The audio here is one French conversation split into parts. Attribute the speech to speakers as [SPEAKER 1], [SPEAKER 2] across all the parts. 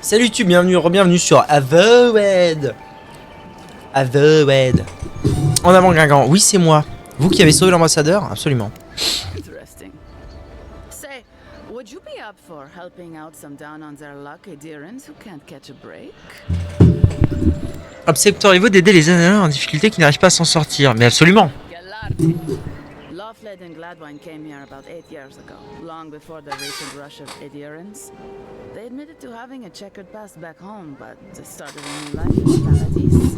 [SPEAKER 1] Salut YouTube, bienvenue sur Avowed. Avowed. En avant Guingamp, oui c'est moi. Vous qui avez sauvé l'ambassadeur, absolument.
[SPEAKER 2] Interesting. Say, would you be up for helping out some down on their luck Adherents who can't catch a break?
[SPEAKER 1] Accepteriez-vous d'aider les analystes en difficulté qui n'arrivent pas à s'en sortir? Mais absolument.
[SPEAKER 2] Gallardi. Loveled and Gladwine came here about 8 years ago, long before the recent rush of adherents. They admitted to having a checkered past back home, but they started a new life in Paradis.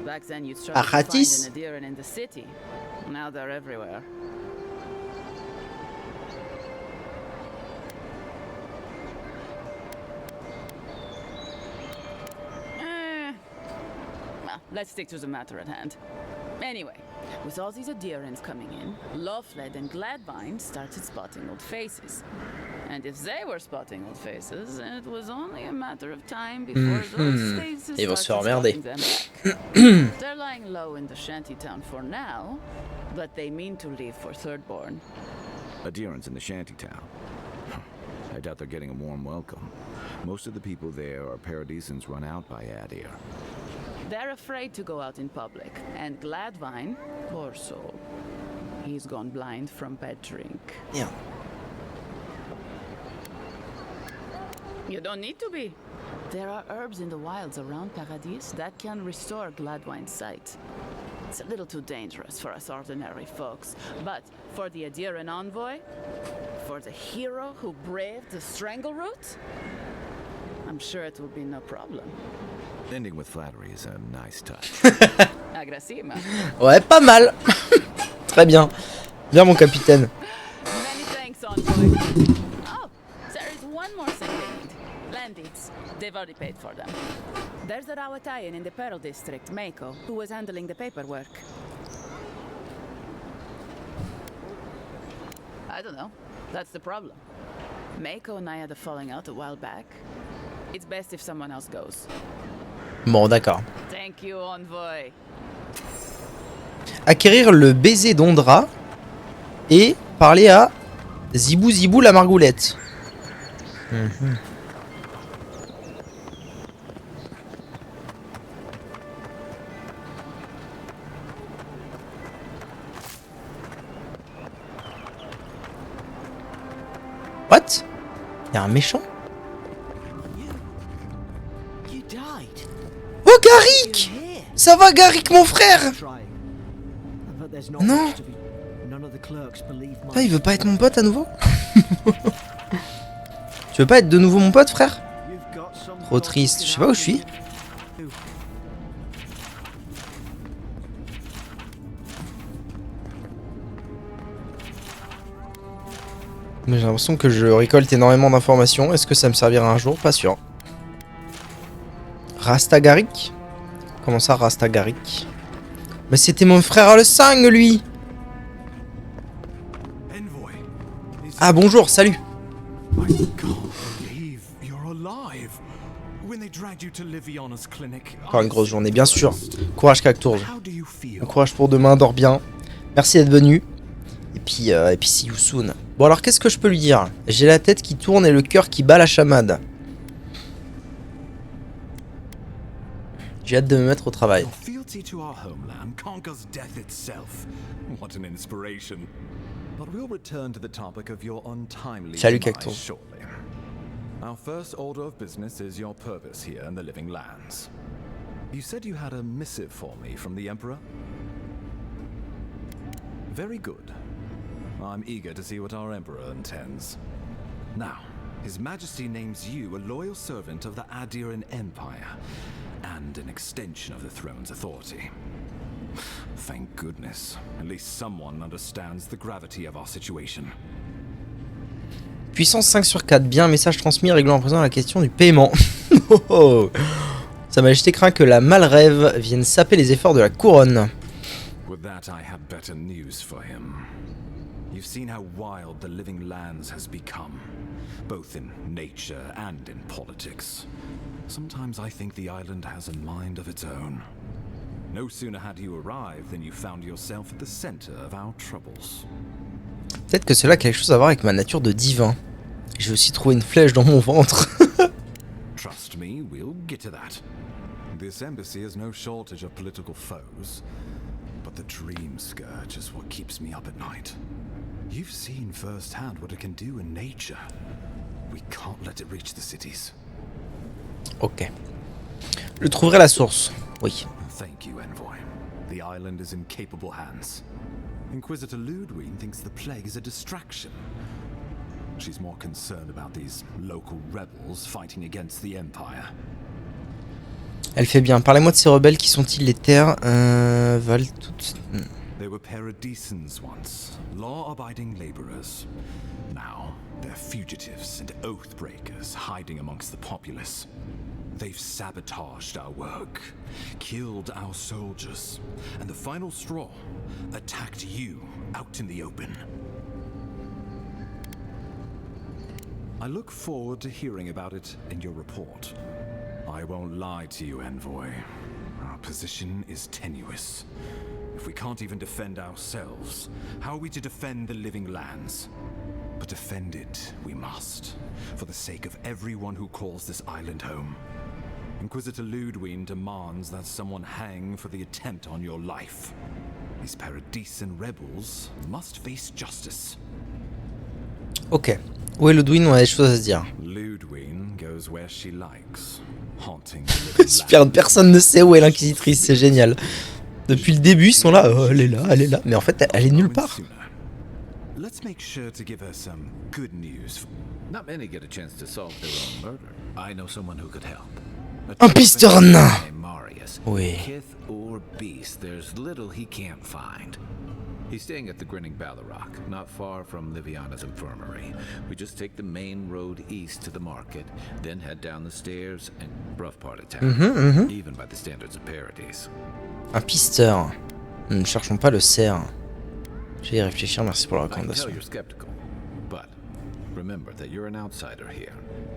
[SPEAKER 2] Back then you'd struggle to find
[SPEAKER 1] Paradis?
[SPEAKER 2] an adherent in the city. Now they're everywhere. Well, let's stick to the matter at hand. Anyway, with all these adherents coming in, Loveled and Gladwine started spotting old faces. And if they were spotting old faces, it was only a matter of time before those faces
[SPEAKER 1] Ils vont se
[SPEAKER 2] started
[SPEAKER 1] faire emmerder.
[SPEAKER 2] spotting them back. They're lying low in the shantytown for now, but they mean to leave for Thirdborn.
[SPEAKER 3] Adherents in the shantytown. I doubt they're getting a warm welcome. Most of the people there are Paradisans run out by Adir.
[SPEAKER 2] They're afraid to go out in public, and Gladwine, poor soul, he's gone blind from bad drink.
[SPEAKER 1] Yeah.
[SPEAKER 2] You don't need to be. There are herbs in the wilds around Paradis that can restore Gladwine's sight. It's a little too dangerous for us ordinary folks, but for the Adherent envoy, for the hero who braved the Strangleroot, I'm sure it will be no problem.
[SPEAKER 3] Ending with flattery is a nice touch.
[SPEAKER 2] Agrasima.
[SPEAKER 1] Ouais, pas mal. Très bien. Bien mon capitaine.
[SPEAKER 2] Many thanks, envoy. Oh, there is one more thing they need. Land deeds. They've already paid for them. There's a Rawatayan in the Pearl District, Mako, who was handling the paperwork. I don't know. That's the problem. Mako and I had a falling out a while back. It's best if someone else goes.
[SPEAKER 1] Bon, d'accord.
[SPEAKER 2] Thank you, envoy.
[SPEAKER 1] Acquérir le baiser d'Ondra et parler à Zibou la margoulette. What? Y'a un méchant? Oh Garrick! Ça va Garrick mon frère? Non. Ah, il veut pas être mon pote à nouveau? Tu veux pas être de nouveau mon pote frère? Trop triste, je sais pas où je suis. Mais j'ai l'impression que je récolte énormément d'informations. Est-ce que ça me servira un jour? Pas sûr. Rastagaric? Comment ça Rastagaric? Mais c'était mon frère le sang lui! Ah bonjour, salut! Encore une grosse journée, bien sûr. Courage Cactourge. Courage pour demain, dors bien. Merci d'être venu. Et puis see you soon. Bon alors qu'est-ce que je peux lui dire? J'ai la tête qui tourne et le cœur qui bat la chamade. J'ai hâte de me mettre au travail. Salut Cactus.
[SPEAKER 3] Our first order of business is your purpose here in the Living Lands. You said you had a missive for me from the Emperor? Very good. I'm eager to see what our Emperor intends. Now, His Majesty names you a loyal servant of the Adiran Empire, and an extension of the throne's authority. Thank goodness. At least someone understands the gravity of our situation.
[SPEAKER 1] Puissance 5 sur 4. Bien, message transmis, réglant en présent la question du paiement. Sa Majesté craint que la Malrêve vienne saper les efforts de la couronne.
[SPEAKER 3] With that, I have better news for him. You've seen how wild the Living Lands has become, both in nature and in politics. Sometimes I think the island has a mind of its own. No sooner had you arrived than you found yourself at the center of our troubles.
[SPEAKER 1] Peut-être que cela a quelque chose à voir avec ma nature de divin. J'ai aussi trouvé une flèche dans mon ventre.
[SPEAKER 3] Trust Trust me, we'll get to that. This embassy has no shortage of political foes, but the Dream Scourge is what keeps me up at night. You've seen firsthand what it can do in nature. We can't let it reach the cities.
[SPEAKER 1] Ok. Je trouverai la source. Oui.
[SPEAKER 3] Thank you, Envoy. The island is in capable hands. Inquisitor Ludwig thinks the plague is a distraction. She's more concerned about these local rebels fighting against the Empire.
[SPEAKER 1] Elle fait bien. Parlez-moi de ces rebelles, qui sont-ils? Les terres valent toutes...
[SPEAKER 3] They were paradisans once, law-abiding laborers. Now, they're fugitives and oath-breakers hiding amongst the populace. They've sabotaged our work, killed our soldiers, and the final straw, attacked you out in the open. I look forward to hearing about it in your report. I won't lie to you, Envoy. Our position is tenuous. If we can't even defend ourselves, how are we to defend the living lands? But defend it we must, for the sake of everyone who calls this island home. Inquisitor Ludwig demands that someone hang for the attempt on your life. These Paradisan rebels must face justice.
[SPEAKER 1] Ok. Où est Ludwig? On a des choses à se dire.
[SPEAKER 3] Ludwig goes where she likes, haunting the living
[SPEAKER 1] Super, personne ne sait où est l'inquisitrice, c'est génial. Depuis le début, ils sont là, elle est là, elle est là. Mais en fait, elle est nulle part.
[SPEAKER 3] Let's make sure to give her some good news.
[SPEAKER 4] Not many get a chance to solve their own murder. I know someone who could help.
[SPEAKER 1] Un pisteur nain.
[SPEAKER 4] Marius.
[SPEAKER 1] Oui.
[SPEAKER 4] Kith or beast, there's little he can't find. He's staying at the Grinning Ballarok, not far from Liviana's infirmary. We just take the main road east to the market, then head down the stairs and rough part of town, even by the standards of Paradise.
[SPEAKER 1] Un pisteur. Nous ne cherchons pas le cerf. Je vais y réfléchir, merci pour la
[SPEAKER 4] I can tell
[SPEAKER 1] recommandation.
[SPEAKER 4] you're skeptical, but remember that you're an outsider here,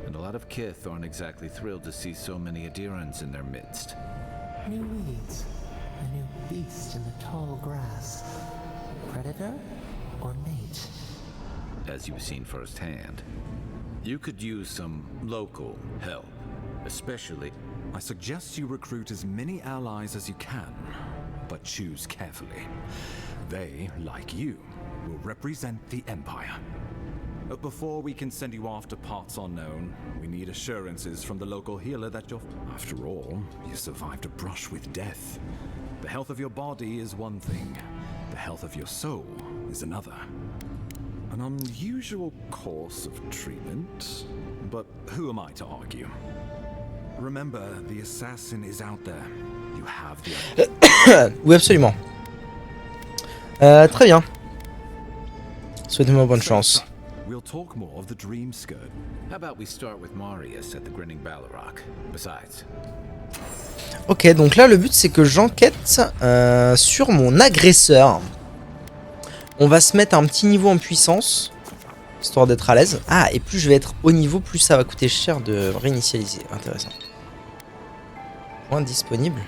[SPEAKER 4] and a lot of Kith aren't exactly thrilled to see so many Adirans in their midst.
[SPEAKER 5] New weeds, a new beast in the tall grass. Predator or mate?
[SPEAKER 4] As you've seen firsthand, you could use some local help, especially...
[SPEAKER 3] I suggest you recruit as many allies as you can, but choose carefully. They, like you, will represent the Empire. But before we can send you off to parts unknown, we need assurances from the local healer that you're... After all, you survived a brush with death. The health of your body is one thing. The health of your soul is another. An unusual course of treatment, but who am I to argue? Remember, the assassin is out there. You have the...
[SPEAKER 1] Oui, absolument. Très bien. Souhaitez-moi bonne chance.
[SPEAKER 3] We'll talk more of the Dream Scourge.
[SPEAKER 4] How about we start with Marius at the Grinning Ballarok? Besides...
[SPEAKER 1] Ok, donc là le but c'est que j'enquête sur mon agresseur. On va se mettre un petit niveau en puissance, histoire d'être à l'aise. Ah, et plus je vais être haut niveau, plus ça va coûter cher de réinitialiser. Intéressant. Point disponible.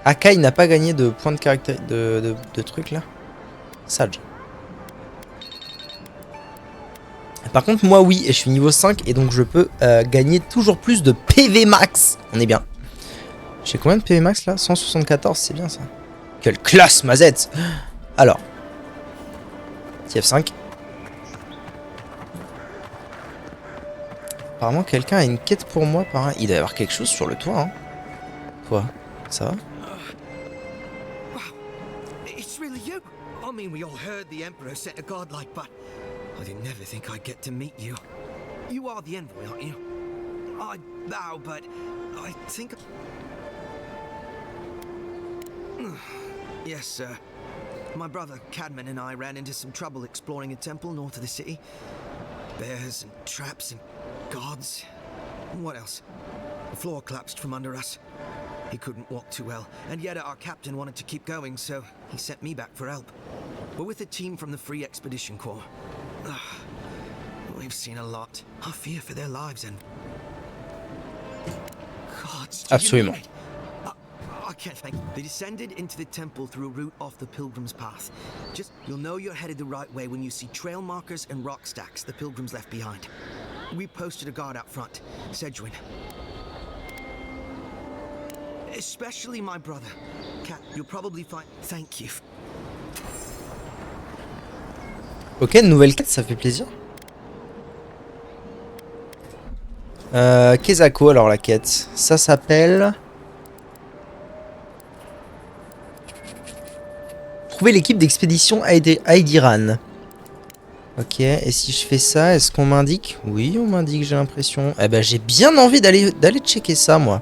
[SPEAKER 1] Akai n'a pas gagné de points de caractère de trucs là. Sage. Par contre moi oui, et je suis niveau 5 et donc je peux gagner toujours plus de PV max. On est bien. J'ai combien de PV max là? 174, c'est bien ça. Quelle classe, Mazette! Alors. TF5. Apparemment, quelqu'un a une quête pour moi. Il doit y avoir quelque chose sur le toit. Hein. Quoi? Ça va?
[SPEAKER 6] Wow, it's really you. I mean, we all heard the Emperor sent a godlike, but I didn't never think I'd get to meet you. You are the envoy, aren't you? I bow, but I think... Yes, sir. My brother Cadman and I ran into some trouble exploring a temple north of the city. Bears and traps and gods. And what else? The floor collapsed from under us. He couldn't walk too well, and yet our captain wanted to keep going, so he sent me back for help. We're with a team from the Free Expedition Corps. We've seen a lot. I fear for their lives and... Gods, do you
[SPEAKER 1] Absolument.
[SPEAKER 6] mean it? I can't think. They descended into the temple through a route off the Pilgrim's Path. You'll know you're headed the right way when you see trail markers and rock stacks the Pilgrims left behind. We posted a guard out front, Sedgwin. Especially my brother. Cat, you'll probably find... Thank you.
[SPEAKER 1] Ok, une nouvelle quête, ça fait plaisir. Kezako, alors la quête. Ça s'appelle... Trouver l'équipe d'expédition Aidiran. Ok, et si je fais ça, est-ce qu'on m'indique? Oui, on m'indique, j'ai l'impression. Eh ben, j'ai bien envie d'aller checker ça, moi.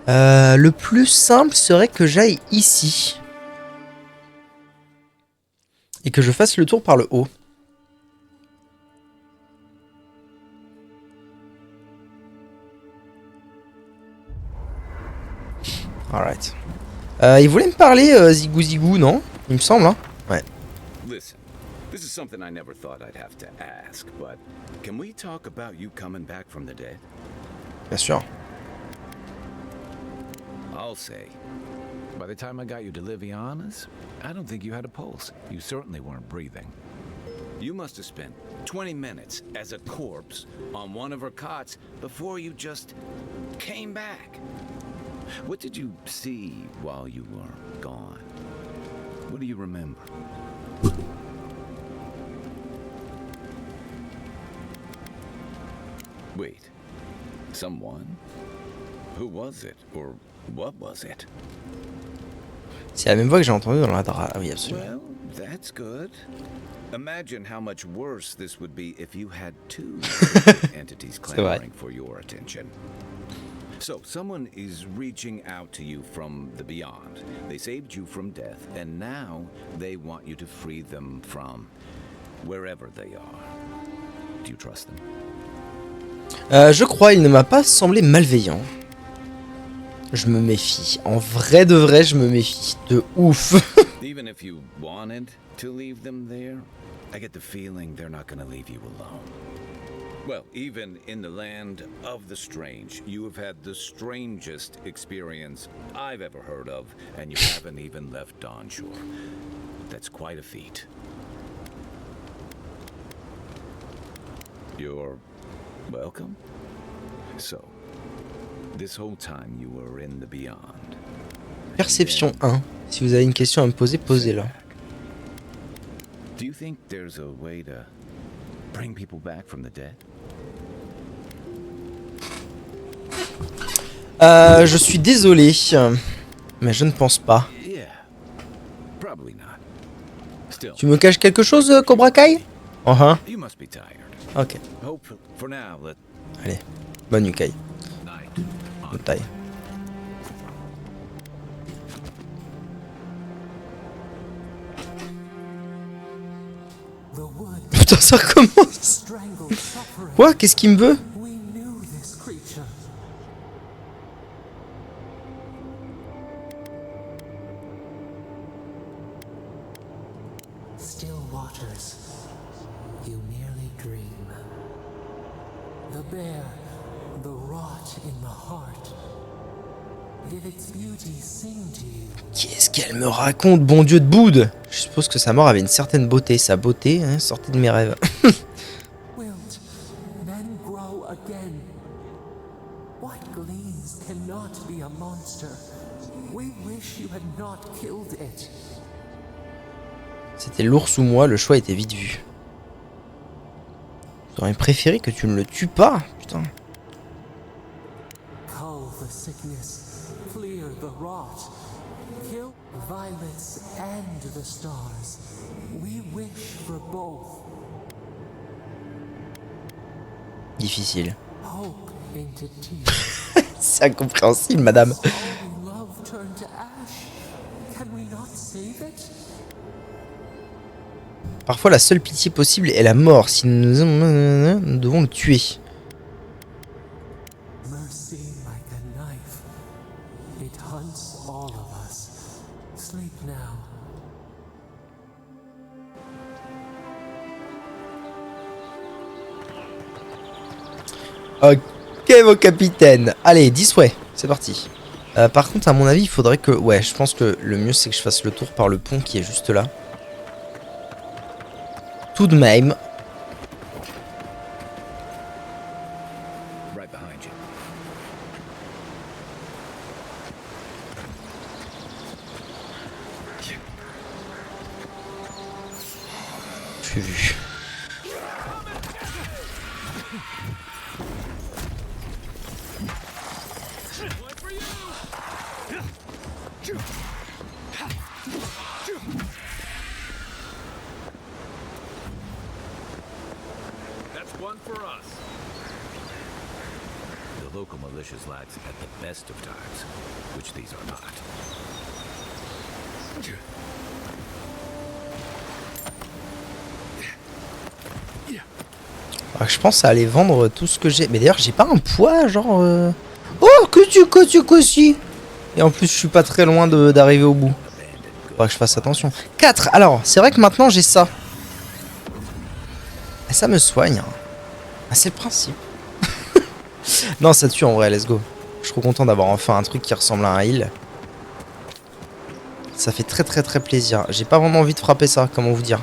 [SPEAKER 1] Le plus simple serait que j'aille ici. Et que je fasse le tour par le haut. Alright. Il voulait me parler, Zigou Zigou, non? Il me semble, hein? Ouais.
[SPEAKER 4] Listen, this is something I never thought I'd have to ask, but can we talk about you coming back from the dead?
[SPEAKER 1] Bien sûr.
[SPEAKER 4] I'll say, by the time I got you to Liviana's, I don't think you had a pulse. You certainly weren't breathing. You must have spent 20 minutes as a corpse on one of her cots before you just came back. What did you see while you were gone? What do you remember? Wait, someone? Who was it? Or what was it?
[SPEAKER 1] C'est la même voix que j'ai entendue dans la dra... Ah oui, absolument.
[SPEAKER 4] Well, that's good. Imagine how much worse this would be if you had two entities clamoring for your attention. So, someone is reaching out to you from the beyond. They saved you from death, and now they want you to free them from wherever they are. Do you trust them?
[SPEAKER 1] Je crois, il ne m'a pas semblé malveillant. Je me méfie. En vrai de vrai, je me méfie. De ouf.
[SPEAKER 4] Even if you wanted to leave them there, I get the feeling they're not going to leave you alone. Well, even in the land of the strange, you have had the strangest experience I've ever heard of, and you haven't even left Dawnshore. That's quite a feat. You're welcome. So, this whole time you were in the beyond.
[SPEAKER 1] Perception 1. Si vous avez une question à me poser, posez-la.
[SPEAKER 4] Do you think there's a way to bring people back from the dead?
[SPEAKER 1] Je suis désolé, mais je ne pense pas.
[SPEAKER 4] Yeah, probably not. Still,
[SPEAKER 1] Tu me caches quelque chose, Cobra Kai?
[SPEAKER 4] you must be tired.
[SPEAKER 1] Ok.
[SPEAKER 4] Hope for now. Let
[SPEAKER 1] Allez. Bonne nuit, Kai.
[SPEAKER 4] night.
[SPEAKER 1] Bonne taille.
[SPEAKER 5] The wood
[SPEAKER 1] Putain, ça recommence.
[SPEAKER 5] strangled suffering.
[SPEAKER 1] Quoi? Qu'est-ce qu'il me veut?
[SPEAKER 5] We knew this creature. Still waters, you merely dream. The bear, the rot in the heart. Did its beauty sing to you?
[SPEAKER 1] Qu'est-ce qu'elle me raconte, bon Dieu de Bouddhe? Je suppose que sa mort avait une certaine beauté. Sa beauté, hein, sortait de mes rêves.
[SPEAKER 5] Wilt, then grow again. What gleans cannot be a monster. We wish you had not killed it.
[SPEAKER 1] C'était l'ours ou moi, le choix était vite vu. J'aurais préféré que tu ne le tues pas, putain.
[SPEAKER 5] Cull the sickness, clear the rot, kill violets and the stars. We wish for both.
[SPEAKER 1] Difficile.
[SPEAKER 5] Hope into tears.
[SPEAKER 1] C'est incompréhensible, madame.
[SPEAKER 5] All we love turned to ash. Can we not save it?
[SPEAKER 1] Parfois, la seule pitié possible est la mort. Si nous devons le tuer.
[SPEAKER 5] Mercy like a knife. It hunts all of us. Sleep now.
[SPEAKER 1] Ok, mon capitaine. Allez, 10 ouais, c'est parti. Par contre, à mon avis, il faudrait que... Ouais, je pense que le mieux, c'est que je fasse le tour par le pont qui est juste là. Tout de même.
[SPEAKER 4] behind you.
[SPEAKER 1] J'ai vu.
[SPEAKER 4] That's one for us. The local militia's lads at the best of times, which these are not.
[SPEAKER 1] Ah, je pense à aller vendre tout ce que j'ai. Mais d'ailleurs, j'ai pas un poids, genre. Oh, que tu aussi. Et en plus, je suis pas très loin d'arriver au bout. Faudra que je fasse attention. 4. Alors, c'est vrai que maintenant j'ai ça. Et ça me soigne. Ah, c'est le principe. Non, ça tue en vrai, let's go. Je suis trop content d'avoir enfin un truc qui ressemble à un heal. Ça fait très très très plaisir. J'ai pas vraiment envie de frapper ça, comment vous dire.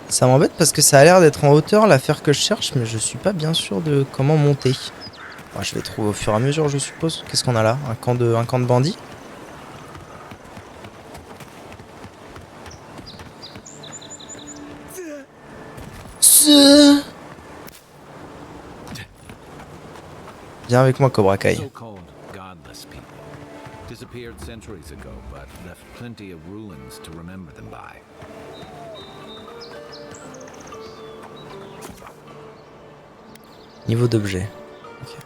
[SPEAKER 1] Ça m'embête parce que ça a l'air d'être en hauteur l'affaire que je cherche, mais je suis pas bien sûr de comment monter. Bon, je vais trouver au fur et à mesure, je suppose. Qu'est-ce qu'on a là? Un camp de bandits? Viens avec moi, Cobra Kai.
[SPEAKER 4] So-called godless people disappeared centuries ago, but left plenty of ruins to remember them by.
[SPEAKER 1] Niveau d'objet. Okay.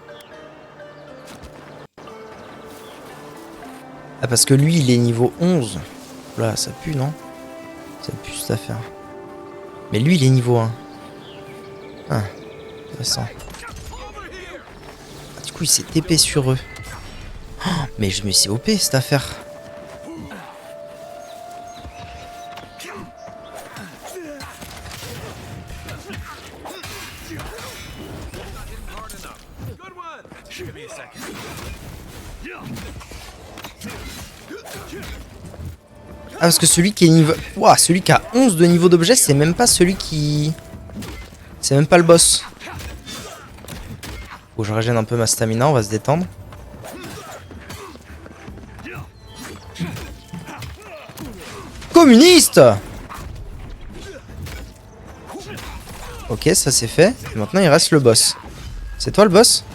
[SPEAKER 1] Ah, parce que lui, il est niveau 11. Là, ça pue, non? Ça pue cette affaire. Mais lui, il est niveau 1. Ah, intéressant. Ah, du coup, il s'est TP sur eux. Oh, mais je me suis OP cette affaire. Ah, parce que celui qui est niveau... Ouah, celui qui a 11 de niveau d'objet, c'est même pas celui qui... C'est même pas le boss. Faut que je régène un peu ma stamina, on va se détendre. Communiste! Ok, ça c'est fait. Et maintenant il reste le boss. C'est toi le boss?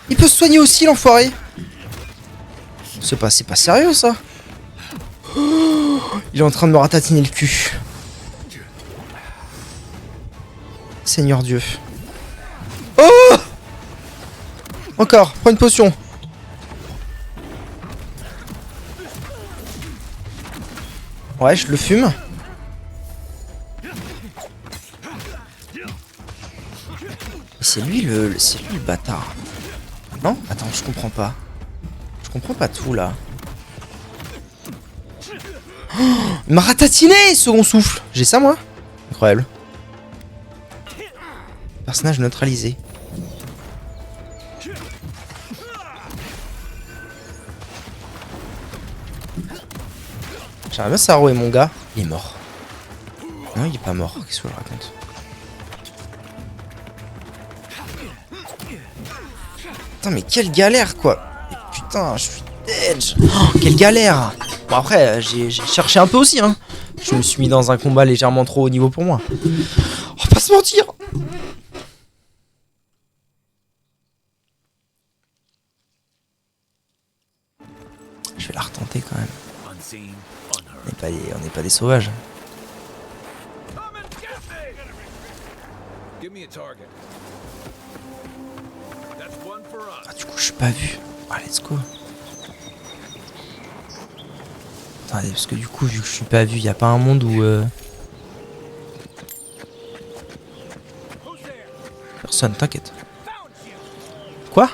[SPEAKER 1] Il peut se soigner aussi, l'enfoiré! C'est pas sérieux ça? Oh, il est en train de me ratatiner le cul. Seigneur Dieu. Oh! Encore, prends une potion. Ouais, je le fume. C'est lui le bâtard. Non? Attends, je comprends pas. Je comprends pas tout là. Oh, il m'a ratatiné, second souffle. J'ai ça moi? Incroyable. Personnage neutralisé. J'aimerais bien savoir où est mon gars. Il est mort. Non, il est pas mort. Qu'est-ce que je raconte? Putain, mais quelle galère quoi. Mais putain, je suis dead. Oh, quelle galère. Bon après, j'ai cherché un peu aussi hein. Je me suis mis dans un combat légèrement trop haut niveau pour moi. On va pas se mentir. Je vais la retenter quand même. On n'est pas des sauvages. Ah, du coup, je suis pas vu. Ah, let's go. Attendez, parce que du coup, vu que je suis pas vu, y a pas un monde où... Personne, t'inquiète. Quoi?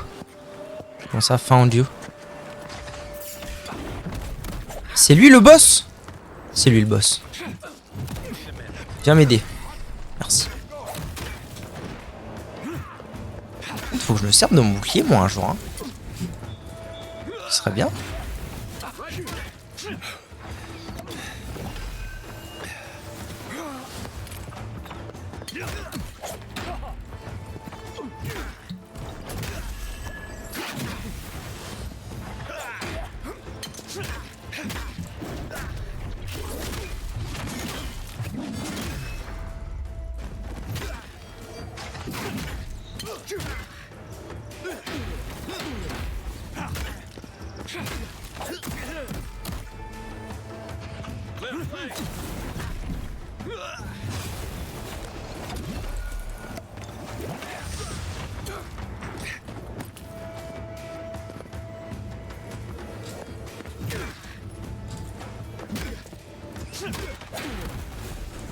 [SPEAKER 1] Comment ça, found you? C'est lui le boss? C'est lui le boss. Viens m'aider. Merci. Faut que je me serve de mon bouclier moi un jour. Hein. Ce serait bien.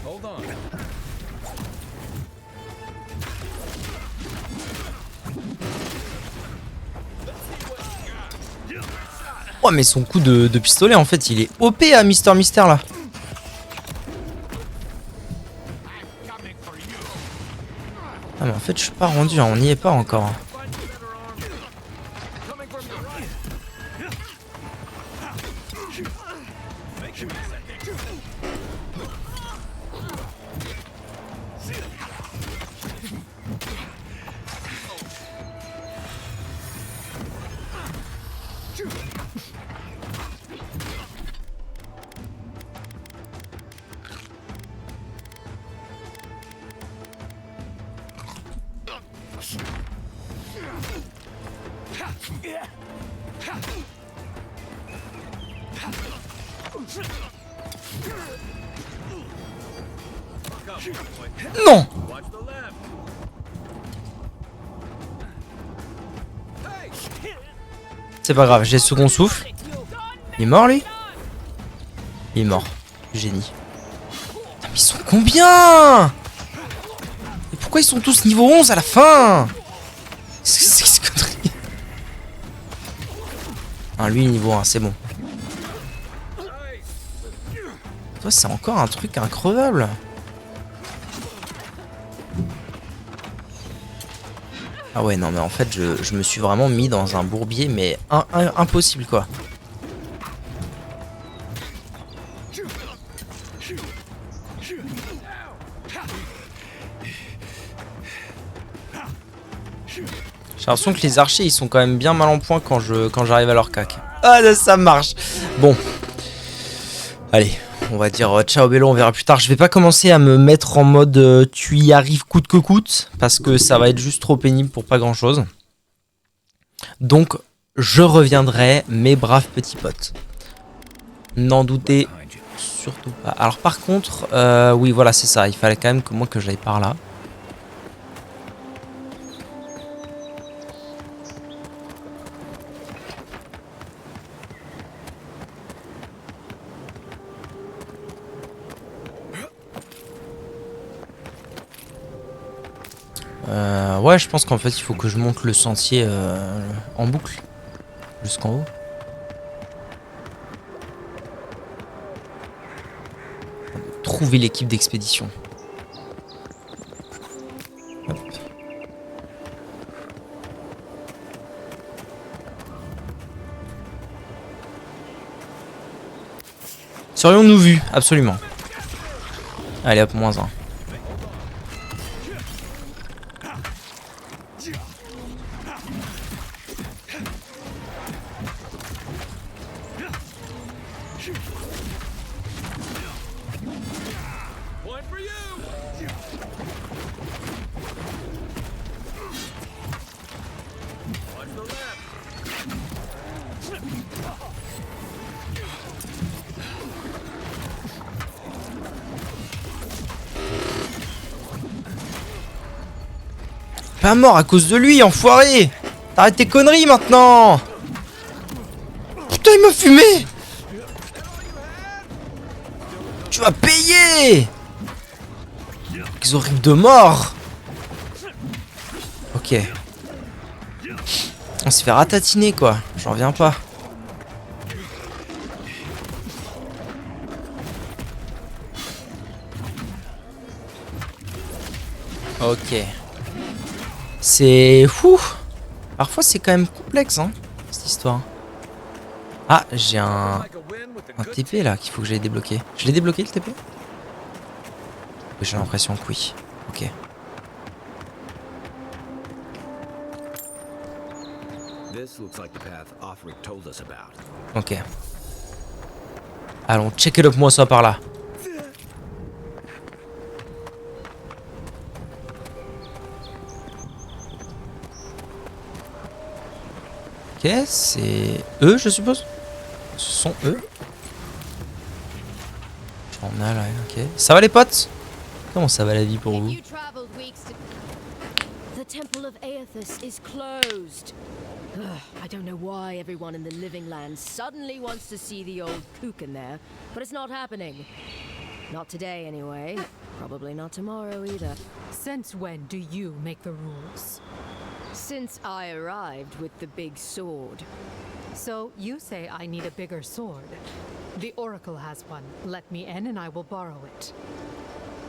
[SPEAKER 4] Hold on.
[SPEAKER 1] Oh mais son coup de pistolet en fait il est OP à Mister Mystère là. Ah mais en fait je suis pas rendu, hein, on n'y est pas encore. Hein. Non! C'est pas grave, j'ai le second souffle. Il est mort lui? Il est mort. Génie. Putain, mais ils sont combien? Et pourquoi ils sont tous niveau 11 à la fin? C'est ce connerie. Ah lui niveau 1, c'est bon. Toi c'est encore un truc increvable. Ah ouais non mais en fait je me suis vraiment mis dans un bourbier mais impossible quoi. J'ai l'impression que les archers ils sont quand même bien mal en point quand j'arrive à leur cac. Ah là, ça marche. Bon. Allez, on va dire ciao bello, on verra plus tard. Je vais pas commencer à me mettre en mode tu y arrives coûte que coûte parce que ça va être juste trop pénible pour pas grand chose. Donc je reviendrai mes braves petits potes. N'en doutez surtout pas. Alors par contre, oui voilà c'est ça, il fallait quand même que moi que j'aille par là. Ouais, je pense qu'en fait il faut que je monte le sentier en boucle jusqu'en haut. Trouver l'équipe d'expédition. Serions-nous vus? Absolument. Allez hop, -1. Pas mort à cause de lui, enfoiré! T'arrêtes tes conneries maintenant! Putain, il m'a fumé! Tu vas payer! Quels horribles de mort! Ok. On s'est fait ratatiner quoi, j'en reviens pas. Ok. C'est fou. Parfois c'est quand même complexe hein, cette histoire. Ah, j'ai un TP là qu'il faut que j'aille débloquer. Je l'ai débloqué le TP? Oui, j'ai l'impression que oui. Ok.
[SPEAKER 4] This looks like the path Offric told us about.
[SPEAKER 1] Ok. Allons, check it up moi ça par là. Ok, c'est eux je suppose. Ce sont eux. On a là, ok. Ça va les potes? Comment ça va la vie pour vous?
[SPEAKER 7] The Temple of Aethys is closed. Ugh, I don't know why everyone in the Living Lands suddenly wants to see the old kook in there, but it's not happening. Not today, anyway. Probably not tomorrow either.
[SPEAKER 8] Since when do you make the rules?
[SPEAKER 7] Since I arrived with the big sword.
[SPEAKER 8] So you say I need a bigger sword. The Oracle has one. Let me in and I will borrow it.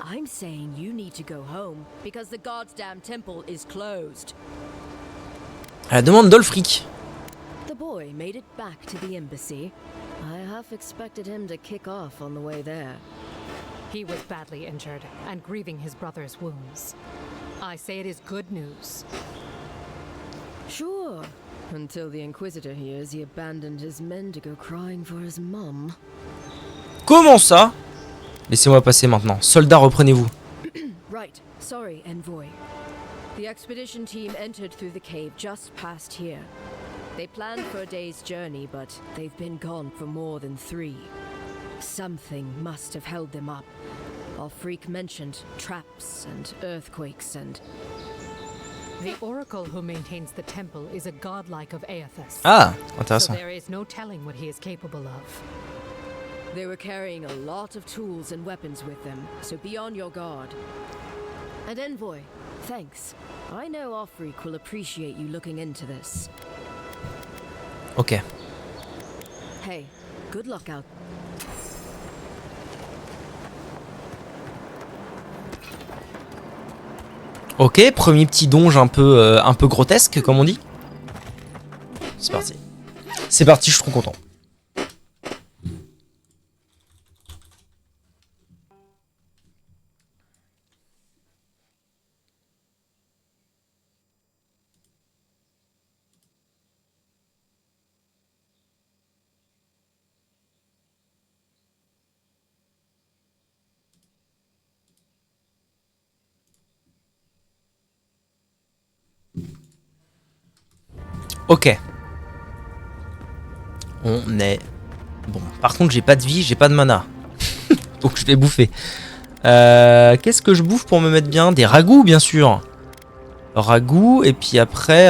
[SPEAKER 7] I'm saying you need to go home because the goddamn temple is closed.
[SPEAKER 1] À la demande d'Olfric.
[SPEAKER 7] The boy made it back to the embassy. I half expected him to kick off on the way there.
[SPEAKER 8] He was badly injured and grieving his brother's wounds. I say it is good news.
[SPEAKER 7] Sure. Until the Inquisitor hears he abandoned his men to go crying for his mum.
[SPEAKER 1] Comment ça? Laissez-moi passer maintenant. Soldats, reprenez-vous.
[SPEAKER 7] Right. Sorry, Envoy. The expedition team entered through the cave just past here. They planned for a day's journey, but they've been gone for more than 3. Something must have held them up. Offric mentioned traps and earthquakes and...
[SPEAKER 8] The Oracle who maintains the temple is a godlike of Aethys.
[SPEAKER 1] Ah,
[SPEAKER 8] So
[SPEAKER 1] intéressant.
[SPEAKER 8] there is no telling what he is capable of.
[SPEAKER 7] They were carrying a lot of tools and weapons with them, so be on your guard. And Envoy, thanks. I know Offric will appreciate you looking into this.
[SPEAKER 1] Ok.
[SPEAKER 7] Hey, good luck out.
[SPEAKER 1] Ok, premier petit donge un peu grotesque, comme on dit. C'est parti. C'est parti, je suis trop content. Ok. On est... Bon, par contre j'ai pas de vie, j'ai pas de mana. Donc je vais bouffer. Qu'est-ce que je bouffe pour me mettre bien? Des ragoûts bien sûr. Ragoûts et puis après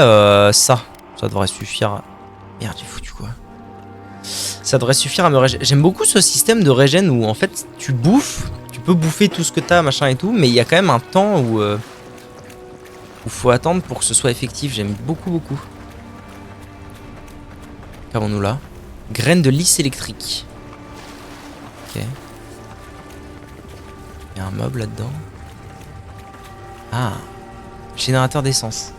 [SPEAKER 1] ça. Ça devrait suffire. Merde, j'ai foutu quoi? Ça devrait suffire à me régénérer. J'aime beaucoup ce système de régène où en fait tu bouffes. Tu peux bouffer tout ce que t'as, machin et tout. Mais il y a quand même un temps où faut attendre pour que ce soit effectif. J'aime beaucoup. Qu'avons-nous là? Graines de lys électrique. Ok. Il y a un mob là-dedans. Ah. Générateur d'essence.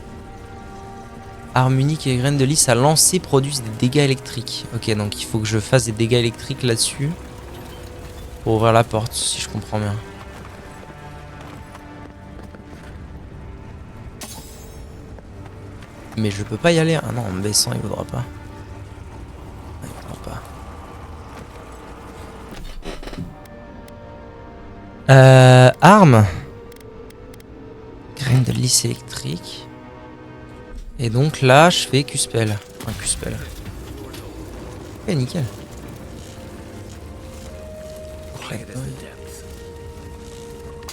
[SPEAKER 1] Arme unique et graines de lys à lancer produisent des dégâts électriques. Ok, donc il faut que je fasse des dégâts électriques là-dessus. Pour ouvrir la porte, si je comprends bien. Mais je peux pas y aller. Ah non, en me baissant, il voudra pas. Il voudra pas. Arme. Graines de lys électrique. Et donc là, je fais Q-spell. Un Q-spell. Ok, nickel.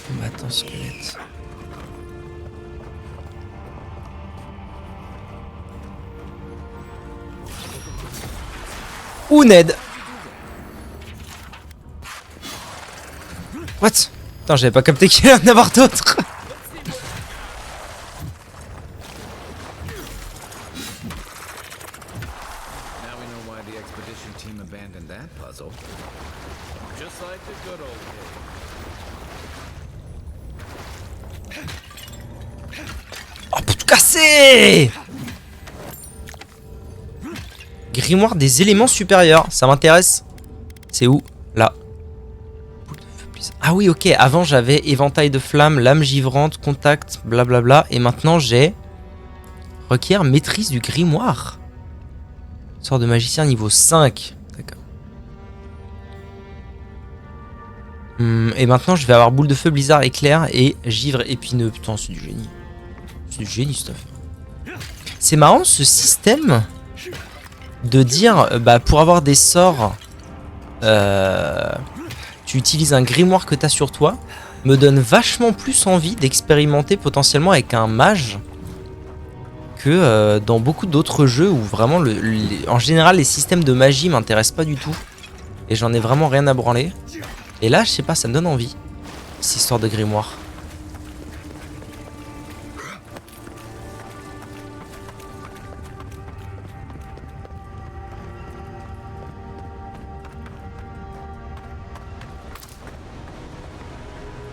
[SPEAKER 1] Combattant squelette. Ou Ned. What? Putain, j'avais pas capté qu'il y en avait d'autres.
[SPEAKER 4] Now we know why the expedition team abandoned that puzzle. Just like the good old days.
[SPEAKER 1] Oh, pour tout casser! Grimoire des éléments supérieurs, ça m'intéresse. C'est où? Là. Boule de feu, Ah oui, ok, avant j'avais éventail de flammes, lame givrante, contact, blablabla, et maintenant j'ai requiert maîtrise du grimoire. Sort de magicien niveau 5. D'accord. Et maintenant je vais avoir boule de feu, blizzard, éclair et givre épineux. Putain, c'est du génie. C'est du génie cette affaire. C'est marrant ce système de dire, bah pour avoir des sorts, tu utilises un grimoire que tu as sur toi, me donne vachement plus envie d'expérimenter potentiellement avec un mage que dans beaucoup d'autres jeux où vraiment, en général, les systèmes de magie m'intéressent pas du tout. Et j'en ai vraiment rien à branler. Et là, je sais pas, ça me donne envie, cette histoire de grimoire.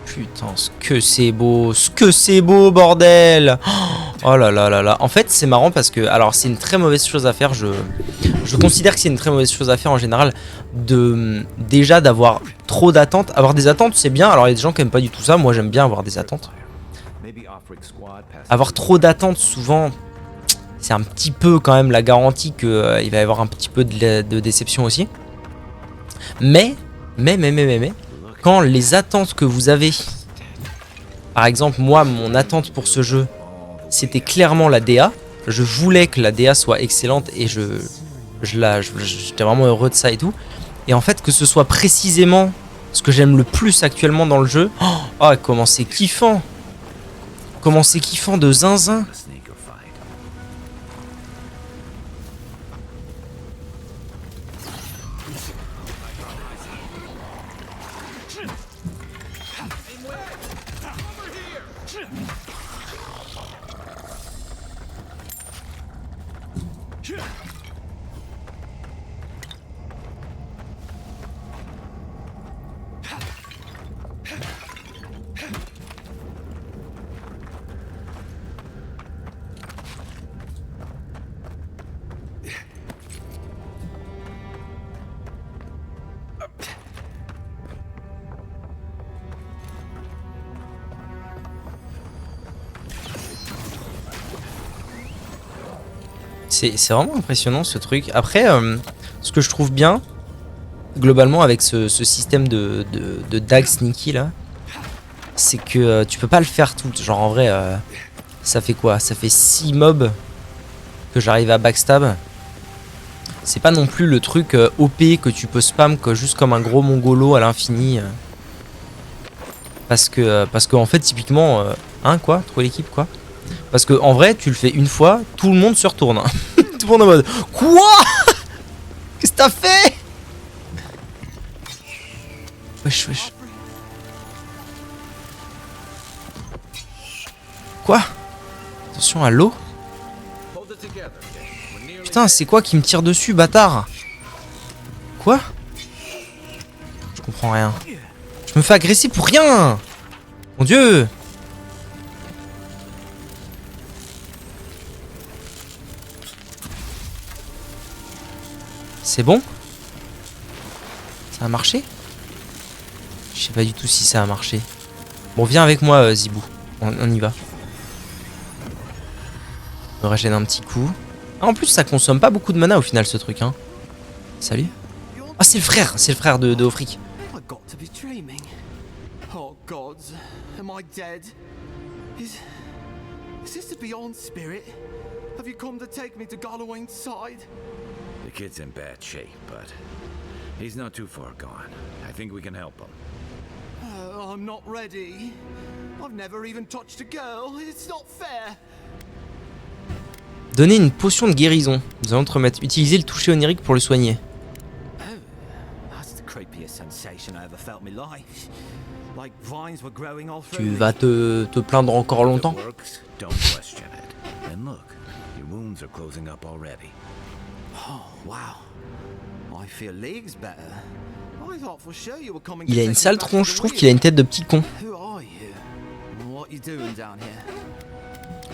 [SPEAKER 1] Putain, ce que c'est beau, bordel! Oh là là là là. En fait, c'est marrant parce que, alors, c'est une très mauvaise chose à faire. Je considère que c'est une très mauvaise chose à faire en général. Déjà d'avoir trop d'attentes. Avoir des attentes, c'est bien. Alors, il y a des gens qui aiment pas du tout ça. Moi, j'aime bien avoir des attentes. Avoir trop d'attentes, souvent, c'est un petit peu quand même la garantie qu'il va y avoir un petit peu de déception aussi. Mais, quand les attentes que vous avez, par exemple moi mon attente pour ce jeu c'était clairement la DA, je voulais que la DA soit excellente et j'étais vraiment heureux de ça et tout, et en fait que ce soit précisément ce que j'aime le plus actuellement dans le jeu, oh comment c'est kiffant de zinzin. C'est vraiment impressionnant ce truc. Après, ce que je trouve bien, globalement, avec ce système de dag sneaky là, c'est que tu peux pas le faire tout. Genre en vrai, ça fait quoi? Ça fait 6 mobs que j'arrive à backstab. C'est pas non plus le truc OP que tu peux spam juste comme un gros mongolo à l'infini. Parce que en fait, typiquement, hein, quoi? Trouver l'équipe, quoi? Parce que en vrai, tu le fais une fois, tout le monde se retourne. Tout le monde en mode quoi? Qu'est-ce que t'as fait? Wesh. Quoi? Attention à l'eau. Putain, c'est quoi qui me tire dessus, bâtard? Quoi? Je comprends rien. Je me fais agresser pour rien. Mon dieu. C'est bon? Ça a marché? Je sais pas du tout si ça a marché. Bon, viens avec moi, Zibou. On y va. Je me régène un petit coup. Ah, en plus, ça consomme pas beaucoup de mana au final, ce truc, hein. Salut. Ah, c'est le frère de Offric.
[SPEAKER 9] Oh gods, am I dead? Is this the Beyond Spirit? Have you come to take me to Garlowayne's side?
[SPEAKER 4] The kid's in bad shape, but he's not too far gone. I think we can help him.
[SPEAKER 9] I'm not ready. I've never even touched a girl. It's not fair.
[SPEAKER 1] Donner une potion de guérison. Nous allons te remettre. Utiliser le toucher onirique pour le soigner. Tu vas te plaindre encore longtemps? Il a une sale tronche, je trouve qu'il a une tête de petit con.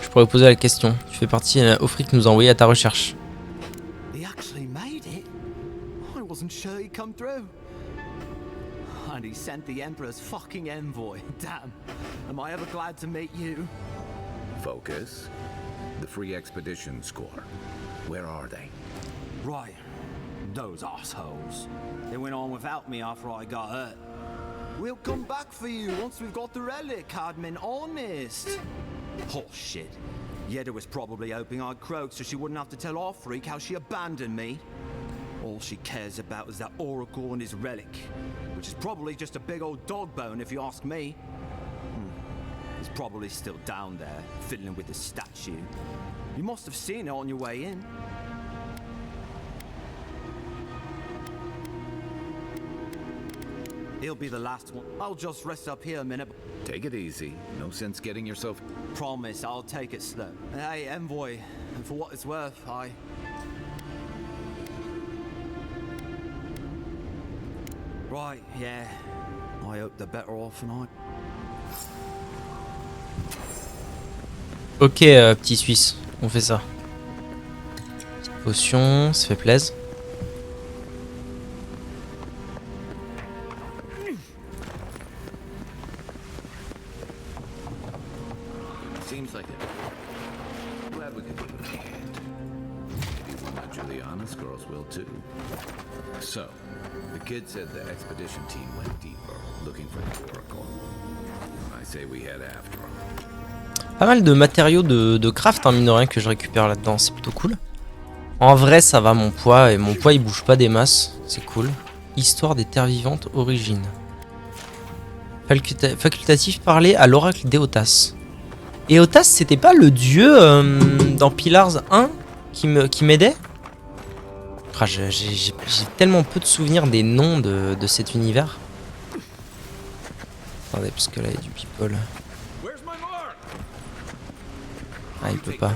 [SPEAKER 1] Je pourrais poser la question. Tu fais partie Offric nous a envoyé à ta recherche.
[SPEAKER 9] And he sent the Emperor's fucking envoy. Damn. Am I ever glad to meet you?
[SPEAKER 4] Focus. The Free Expedition Score. Where are they?
[SPEAKER 10] Right. Those assholes. They went on without me after I got hurt.
[SPEAKER 9] We'll come back for you once we've got the relic, Cadman, honest.
[SPEAKER 10] Oh, shit. Yeda was probably hoping I'd croak so she wouldn't have to tell our freak how she abandoned me. All she cares about is that Oracle and his relic, which is probably just a big old dog bone if you ask me. He's probably still down there, fiddling with the statue. You must have seen it on your way in. He'll be the last one. I'll just rest up here a minute.
[SPEAKER 4] Take it easy. No sense getting yourself...
[SPEAKER 10] Promise, I'll take it slow.
[SPEAKER 9] Hey, Envoy, and for what it's worth,
[SPEAKER 10] Right, yeah. I hope they're better off than I...
[SPEAKER 1] Ok, petit Suisse, on fait ça. Petite potion, ça fait plaisir.
[SPEAKER 4] Seems like it. Glad we could give it a hand. Maybe one of Juliana's girls will too. So, the kid said the expedition team went deeper, looking for the Oracle. I say we head after them.
[SPEAKER 1] Pas mal de matériaux de craft, hein, mine de rien, que je récupère là-dedans, c'est plutôt cool. En vrai, ça va mon poids, et mon poids il bouge pas des masses, c'est cool. Histoire des terres vivantes, origine. Facultatif, parler à l'oracle d'Eotas. Eotas, c'était pas le dieu dans Pillars 1 qui m'aidait? Ah, j'ai tellement peu de souvenirs des noms de cet univers. Attendez, parce que là il y a du people. Ah, il peut pas.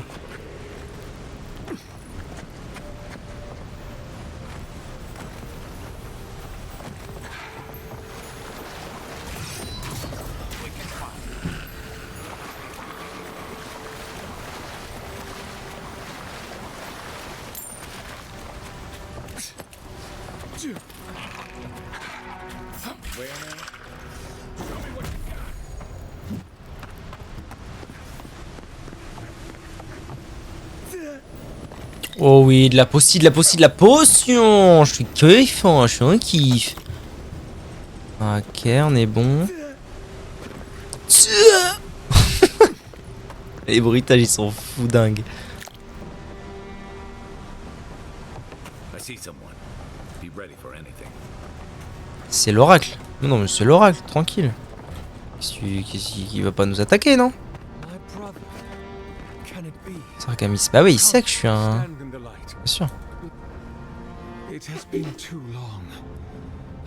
[SPEAKER 1] Oh oui, de la potion, Je suis kiffant, je suis un kiff. Ok, on est bon. Les bruitages, ils sont fous dingues. C'est l'oracle. Non, mais c'est l'oracle, tranquille. Qui va pas nous attaquer, non? Sargamis. Bah oui, il sait que je suis un... Bien sûr.
[SPEAKER 11] It has been too long.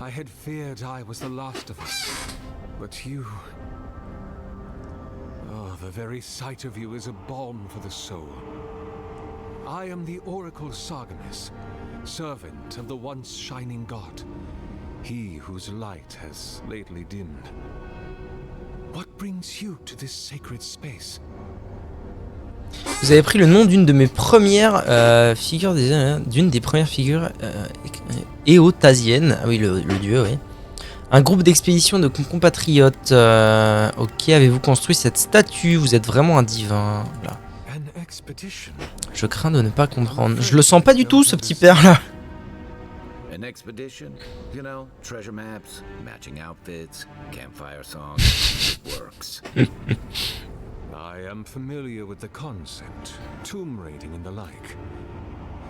[SPEAKER 11] I had feared I was the last of us. But you... Oh, the very sight of you is a balm for the soul. I am the Oracle Sargamis, servant of the once shining god. He whose light has lately dimmed. What brings you to this sacred space?
[SPEAKER 1] Vous avez pris le nom d'une de mes premières figures, d'une des premières figures éotasiennes. Ah oui, le dieu, oui. Un groupe d'expédition de compatriotes. Ok, avez-vous construit cette statue? Vous êtes vraiment un divin. Là. Je crains de ne pas comprendre. Je le sens pas du tout, ce petit père là.
[SPEAKER 4] An expedition, you know, treasure maps, matching outfits, campfire songs, it works.
[SPEAKER 11] I am familiar with the concept, tomb raiding and the like.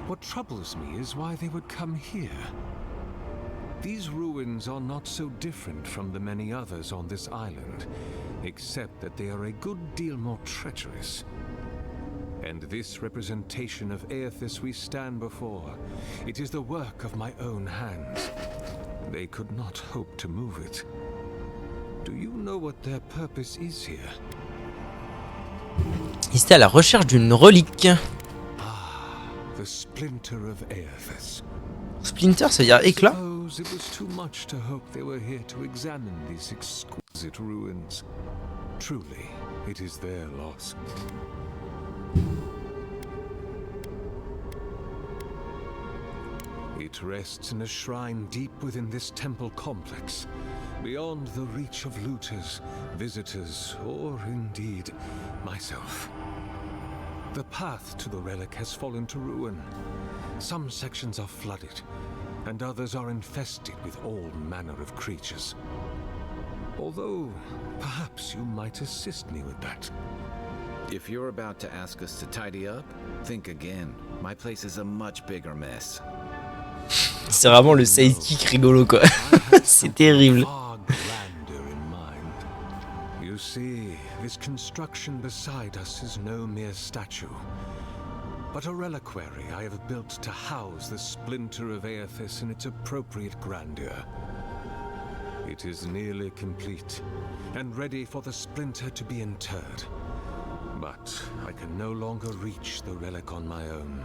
[SPEAKER 11] What troubles me is why they would come here. These ruins are not so different from the many others on this island, except that they are a good deal more treacherous. And this representation of Aethys we stand before, it is the work of my own hands. They could not hope to move it. Do you know what their purpose is here?
[SPEAKER 1] Ils étaient à la recherche d'une relique.
[SPEAKER 11] Ah, the splinter of Aethys.
[SPEAKER 1] Splinter, ça veut dire éclat.
[SPEAKER 11] It was too much to hope they were here to examine these exquisite ruins. Truly, it is their loss. It rests in a shrine deep within this temple complex, beyond the reach of looters, visitors, or indeed myself. The path to the relic has fallen to ruin. Some sections are flooded, and others are infested with all manner of creatures. Although, perhaps you might assist me with that.
[SPEAKER 4] If you're about to ask us to tidy up, think again. My place is a much bigger mess.
[SPEAKER 1] C'est vraiment le sidekick rigolo quoi. C'est terrible.
[SPEAKER 11] You see, this construction beside us is no mere statue, but a reliquary I have built to house the splinter of Aethys in its appropriate grandeur. It is nearly complete, and ready for the splinter to be interred. But I can no longer reach the relic on my own.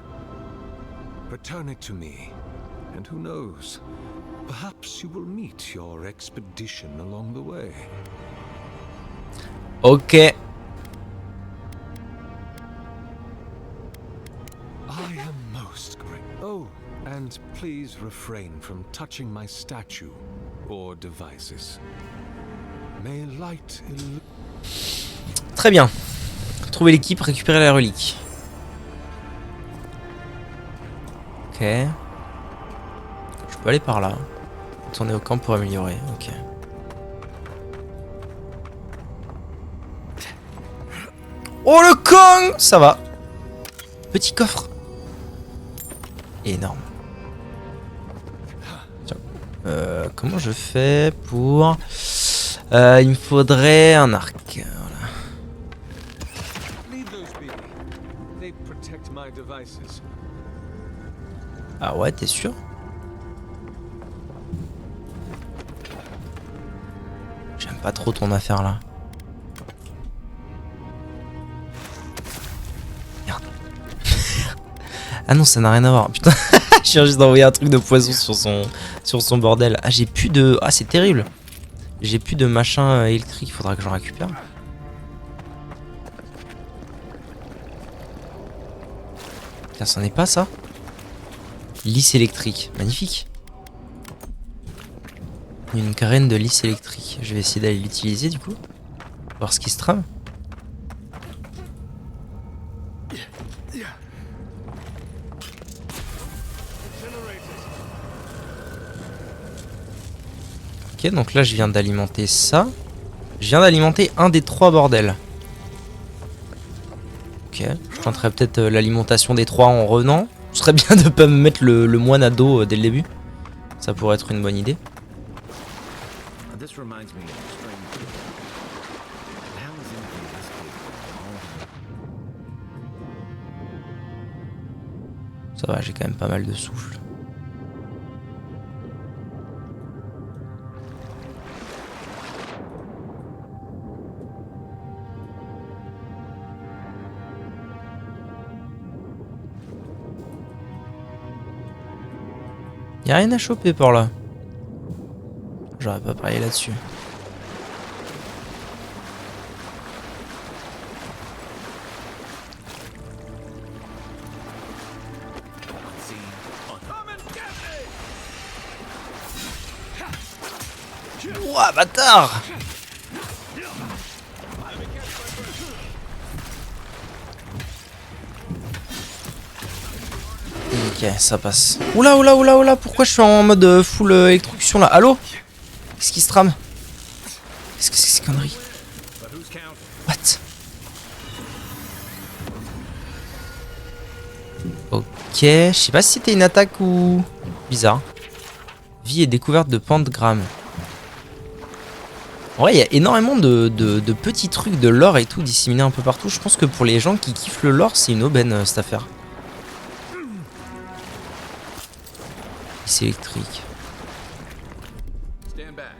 [SPEAKER 11] Return it to me, and who knows, perhaps you will meet your expedition along the way.
[SPEAKER 1] Ok.
[SPEAKER 11] I am most great. Oh, and please refrain from touching my statue or devices. May light
[SPEAKER 1] Très bien. Trouver l'équipe, récupérer la relique. Ok. Je peux aller par là. Tourner au camp pour améliorer. Ok. Oh le con! Ça va. Petit coffre. Énorme. Tiens. Comment je fais pour... il me faudrait un arc. Voilà. Ah ouais, t'es sûr? J'aime pas trop ton affaire là. Merde. Ah non, ça n'a rien à voir. Putain, je viens juste d'envoyer un truc de poison sur son bordel. Ah, j'ai plus de... Ah, c'est terrible. J'ai plus de machin électrique, faudra que j'en récupère. Putain, c'en est pas ça? Lisse électrique, magnifique. Une graine de lisse électrique. Je vais essayer d'aller l'utiliser du coup. Voir ce qui se trame. Ok, donc là je viens d'alimenter ça. Je viens d'alimenter un des 3 bordels. Ok, je tenterai peut-être l'alimentation des 3 en revenant. Ce serait bien de pas me mettre le moine à dos dès le début. Ça pourrait être une bonne idée. Ça va, j'ai quand même pas mal de souffle. Y'a rien à choper par là. J'aurais pas parié là-dessus. Ouah, bâtard! Ok, ça passe. Oula, oula, oula, oula, pourquoi je suis en mode full électrocution là? Allô? Qu'est-ce qui se trame? Qu'est-ce que c'est que ces conneries? What? Ok, je sais pas si c'était une attaque ou... Bizarre. Vie et découverte de pentagramme. En vrai, il y a énormément de petits trucs de lore et tout disséminés un peu partout. Je pense que pour les gens qui kiffent le lore, c'est une aubaine cette affaire. C'est électrique.
[SPEAKER 4] Stand back.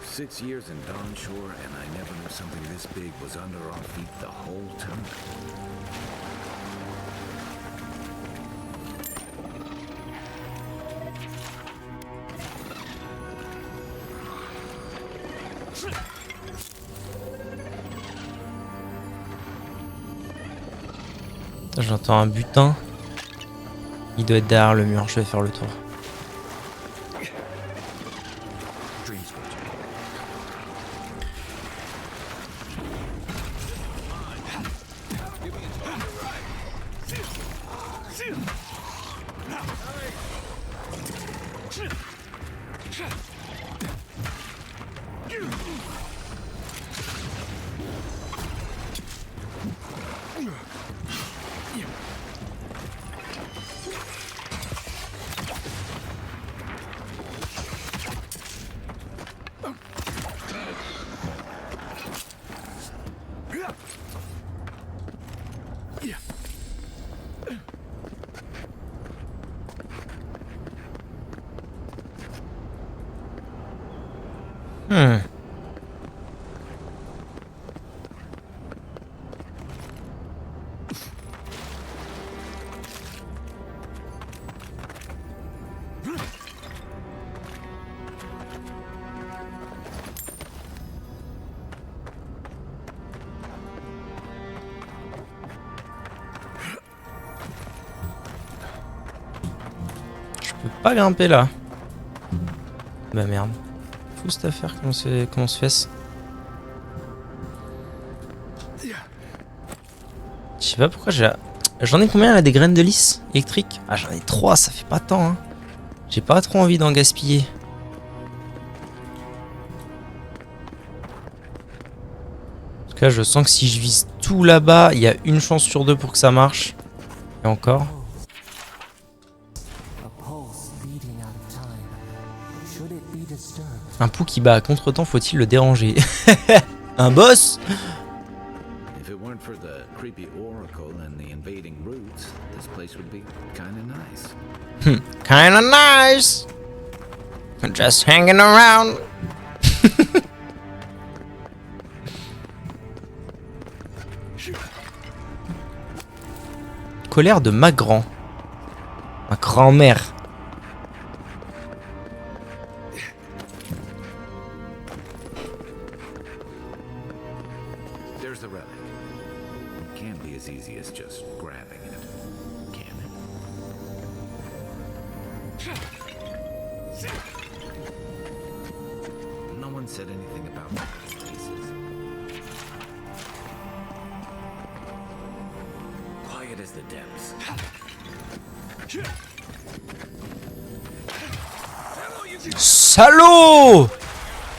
[SPEAKER 4] Six years in Dawnshore, and I never knew something this big was under our feet the whole time.
[SPEAKER 1] J'entends un butin. Il doit être derrière le mur, je vais faire le tour. Pas grimper là. Bah merde. Fou cette affaire, comment se fait-ce? Je sais pas pourquoi j'ai... J'en ai combien là, des graines de lys électriques? Ah j'en ai 3, ça fait pas tant hein. J'ai pas trop envie d'en gaspiller. En tout cas je sens que si je vise tout là-bas, il y a une chance sur 2 pour que ça marche. Et encore. Un pou qui bat à contre-temps, faut-il le déranger? Un boss?
[SPEAKER 4] If it weren't for the creepy oracle and the invading roots, this place would be kinda nice.
[SPEAKER 1] Kinda nice. Just hanging around. Colère de ma grand. Ma grand-mère.
[SPEAKER 4] There's the relic. It can't be as easy as just grabbing it, can it? No one said anything about pieces. Quiet as the depths.
[SPEAKER 1] Salaud!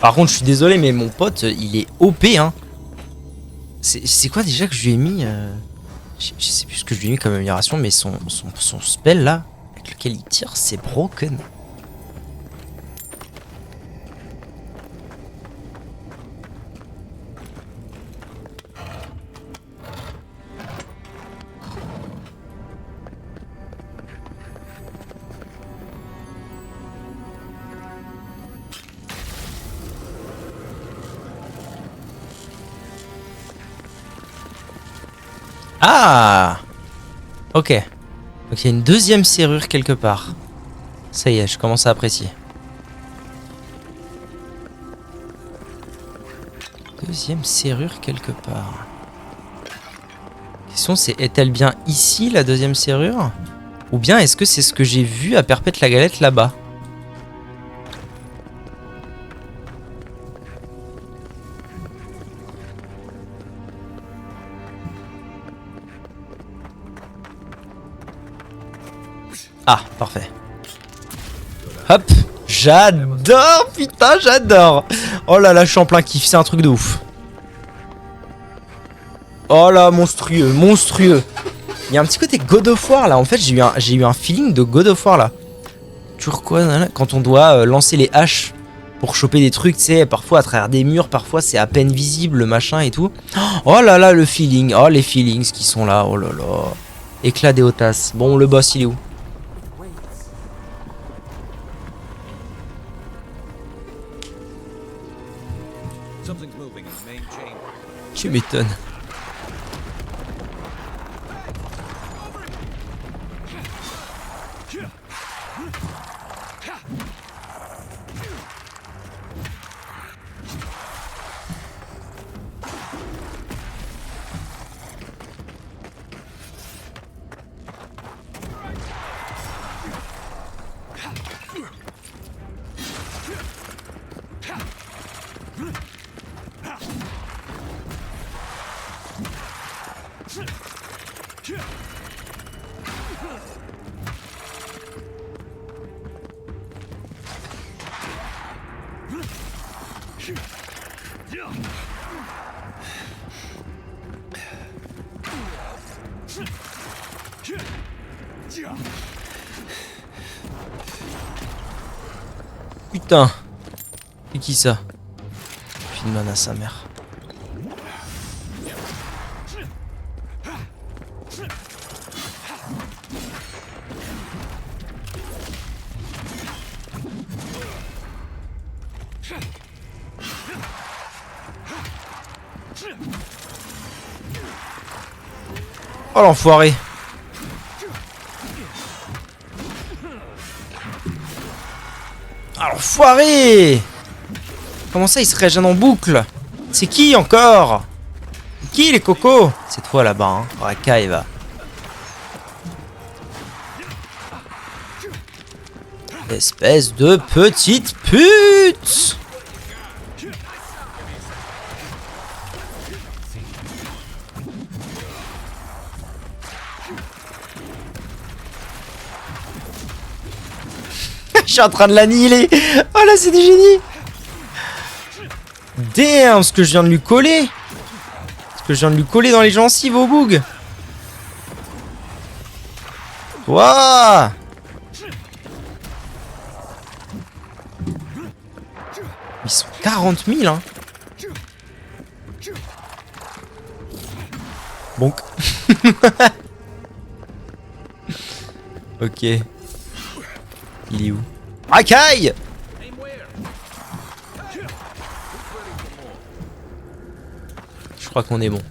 [SPEAKER 1] Par contre, je suis désolé, mais mon pote, il est OP, hein. C'est quoi déjà que je lui ai mis je sais plus ce que je lui ai mis comme amélioration, mais son spell là, avec lequel il tire, c'est broken. Ah! Ok. Donc il y a une deuxième serrure quelque part. Ça y est, je commence à apprécier. Deuxième serrure quelque part. La question c'est, est-elle bien ici la deuxième serrure? Ou bien est-ce que c'est ce que j'ai vu à Perpète la Galette là-bas? Ah, parfait. Hop, j'adore, putain, j'adore. Oh là là, je suis en plein kiff, c'est un truc de ouf. Oh là, monstrueux, monstrueux. Il y a un petit côté God of War là, en fait j'ai eu un feeling de God of War là. Turquoise, quand on doit lancer les haches pour choper des trucs, tu sais, parfois à travers des murs, parfois c'est à peine visible, le machin et tout. Oh là là, le feeling, oh les feelings qui sont là, oh là là. Éclat des Hotas. Bon, le boss il est où? Tu m'étonnes. Putain. C'est qui ça? Filman à sa mère. Oh l'enfoiré. Ah l'enfoiré. Comment ça il se régène en boucle? C'est qui encore? Qui les cocos? C'est toi là-bas hein. Oh, la cave. Espèce de petite pute. Je suis en train de l'annihiler. Oh là c'est du génie. Damn ce que je viens de lui coller. Ce que je viens de lui coller dans les gencives au boug. Waouh. Ils sont 40 000 hein. Bonk. Ok. Il est où? Racaille! Je crois qu'on est bon.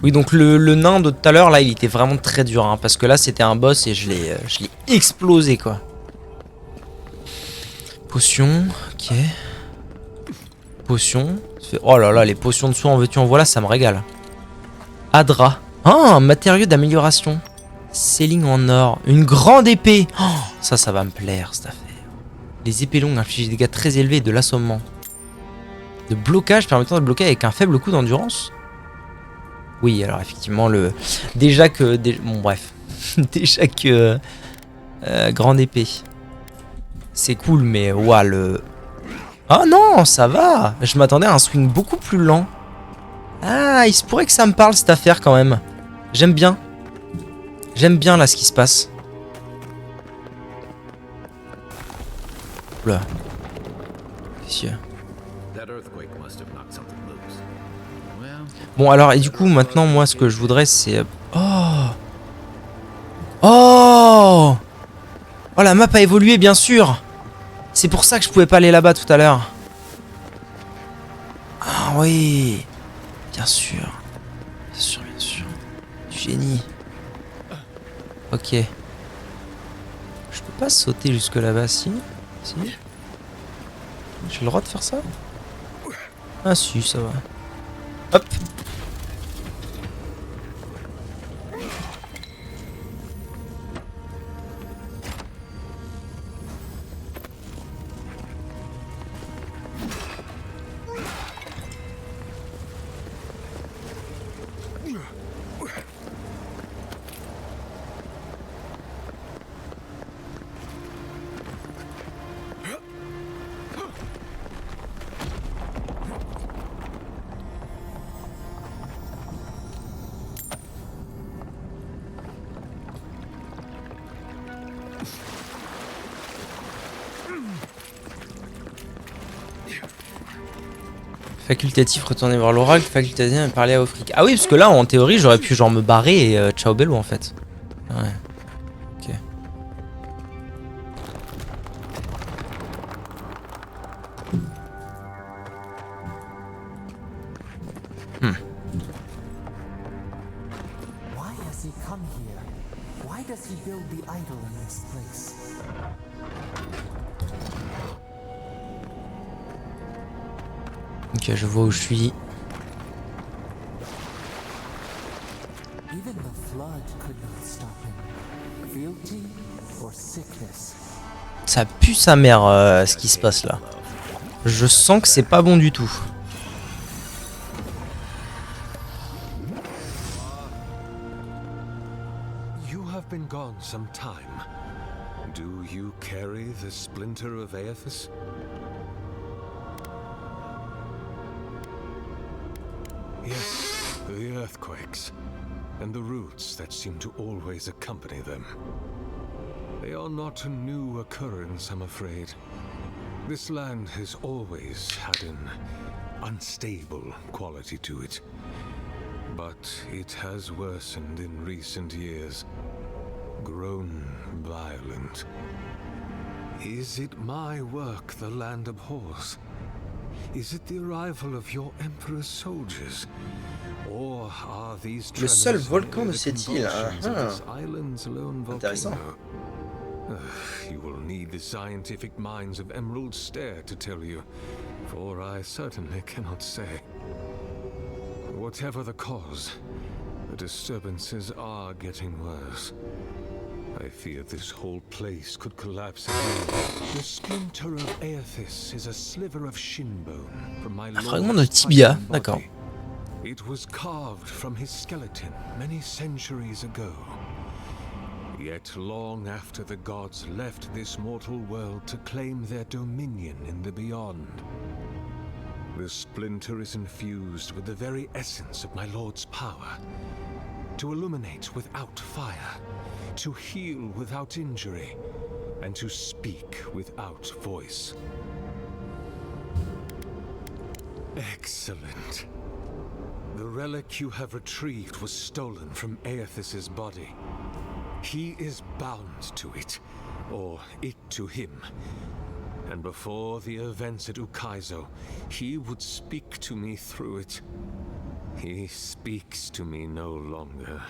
[SPEAKER 1] Oui donc le nain de tout à l'heure là il était vraiment très dur hein, parce que là c'était un boss et je l'ai explosé quoi. Potion, ok. Potion. Oh là là les potions de soin en veux-tu en voilà ça me régale. Adra. Ah un matériau d'amélioration. Ceiling en or. Une grande épée. Oh, ça va me plaire cette affaire. Les épées longues infligent des dégâts très élevés et de l'assommement. De blocage permettant de bloquer avec un faible coup d'endurance. Oui alors effectivement le... Déjà que... Bon bref. Déjà que... grande épée. C'est cool mais... Ouah le... Ah non ça va. Je m'attendais à un swing beaucoup plus lent. Ah il se pourrait que ça me parle cette affaire quand même. J'aime bien. J'aime bien là ce qui se passe. Oula. Bon alors et du coup maintenant moi ce que je voudrais c'est... Oh. Oh. Oh la map a évolué bien sûr. C'est pour ça que je pouvais pas aller là-bas tout à l'heure. Ah oui. Bien sûr. Bien sûr, bien sûr. Du génie. Ok. Je peux pas sauter jusque là-bas, si? Si? J'ai le droit de faire ça? Ah si, ça va. Hop. Facultatif, retourner voir l'oracle, facultatif, parler à Offric. Ah oui, parce que là, en théorie, j'aurais pu genre me barrer et ciao bello en fait. Ouais. Ok.
[SPEAKER 5] Why has he come here? Why does he build the idol in this place?
[SPEAKER 1] Ok, je vois où je suis.
[SPEAKER 5] Even the flood could not stop him. Fealty or sickness.
[SPEAKER 1] Ça pue sa mère ce qui se passe là. Je sens que c'est pas bon du tout.
[SPEAKER 11] have been gone some time. Do you carry the splinter of Aethys? Yes, the earthquakes, and the roots that seem to always accompany them. They are not a new occurrence, I'm afraid. This land has always had an unstable quality to it. But it has worsened in recent years, grown violent. Is it my work the land abhors? Is it the arrival of your Emperor's soldiers? Or are these
[SPEAKER 1] Le seul
[SPEAKER 11] tremors
[SPEAKER 1] volcan de
[SPEAKER 11] the
[SPEAKER 1] cette île.
[SPEAKER 11] convulsions of this island's lone
[SPEAKER 1] Intéressant.
[SPEAKER 11] volcano? You will need the scientific minds of Emerald Stair to tell you, for I certainly cannot say. Whatever the cause, the disturbances are getting worse. I fear this whole place could collapse again. The splinter of Aethys is a sliver of shin bone from my
[SPEAKER 1] fragment de tibia, d'accord.
[SPEAKER 11] It was carved from his skeleton many centuries ago. Yet long after the gods left this mortal world to claim their dominion in the beyond, the splinter is infused with the very essence of my lord's power. To illuminate without fire, to heal without injury, and to speak without voice. Excellent. The relic you have retrieved was stolen from Aethys' body. He is bound to it, or it to him. And before the events at Ukaizo, he would speak to me through it. He speaks to me no longer,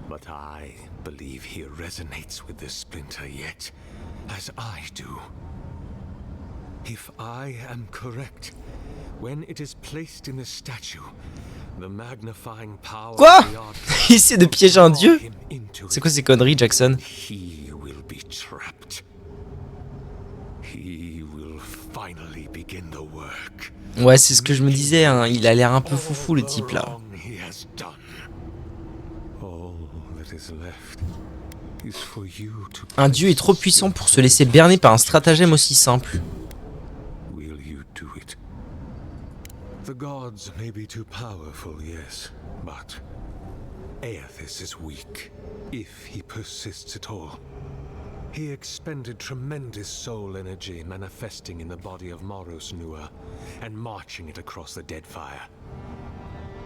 [SPEAKER 11] but I believe he resonates with the splinter yet, as I do. If I am correct, when it is placed in the statue, the magnifying power
[SPEAKER 1] Quoi?
[SPEAKER 11] of the art
[SPEAKER 1] Il essaie de piéger un dieu?
[SPEAKER 11] him into
[SPEAKER 1] C'est quoi ces conneries, Jackson?
[SPEAKER 11] He will be trapped. He will finally begin the work.
[SPEAKER 1] Ouais, c'est ce que je me disais, hein. Il a l'air un peu foufou le type là.
[SPEAKER 11] He has done. All that is left is for you to
[SPEAKER 1] Un dieu est trop puissant pour se laisser berner par un stratagème aussi simple.
[SPEAKER 11] Will you do it? The gods may be too powerful, yes, but Aethys is weak, if he persists at all. He expended tremendous soul energy manifesting in the body of Moros Nua and marching it across the Deadfire.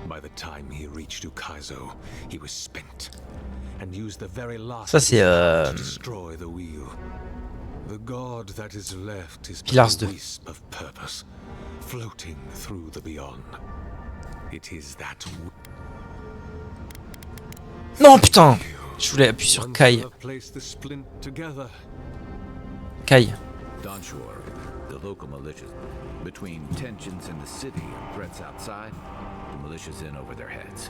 [SPEAKER 11] By the time he reached Ukaizo, he was spent and used the very last
[SPEAKER 1] Ça c'est
[SPEAKER 11] to destroy the wheel. The god that is left is
[SPEAKER 1] Pillars
[SPEAKER 11] but a
[SPEAKER 1] 2.
[SPEAKER 11] wisp of purpose, floating through the beyond. It is that
[SPEAKER 1] Non putain! Je voulais appuyer sur Kai. Kai.
[SPEAKER 4] Donshore, the local militias. Between tensions in the city and threats outside, the militia's in over their heads.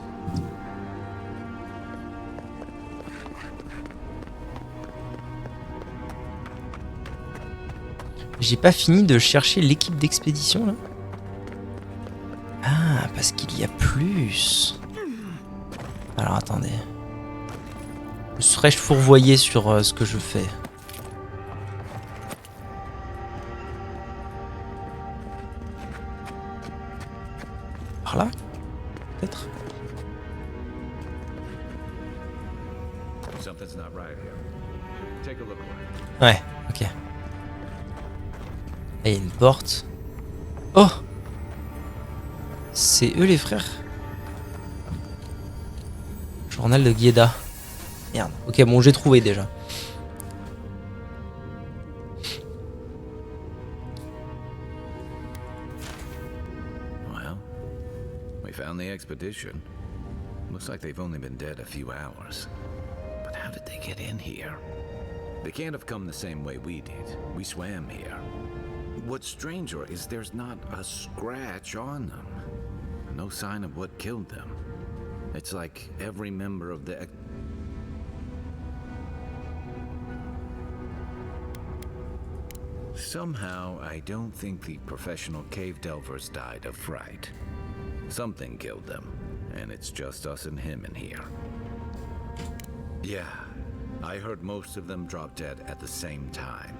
[SPEAKER 1] J'ai pas fini de chercher l'équipe d'expédition là. Ah, parce qu'il y a plus. Alors attendez. Serais-je fourvoyé sur ce que je fais? Par là? Peut-être? Ouais, ok. Là, il y a une porte. Oh! C'est eux les frères? Journal de Guéda. Merde. Ok, bon, j'ai trouvé déjà.
[SPEAKER 4] Well, we found the expedition. Looks like they've only been dead a few hours. But how did they get in here? They can't have come the same way we did. We swam here. What's stranger is there's not a scratch on them. No sign of what killed them. It's like every member of the... Somehow, I don't think the professional cave delvers died of fright. Something killed them, and it's just us and him in here. Yeah, I heard most of them drop dead at the same time.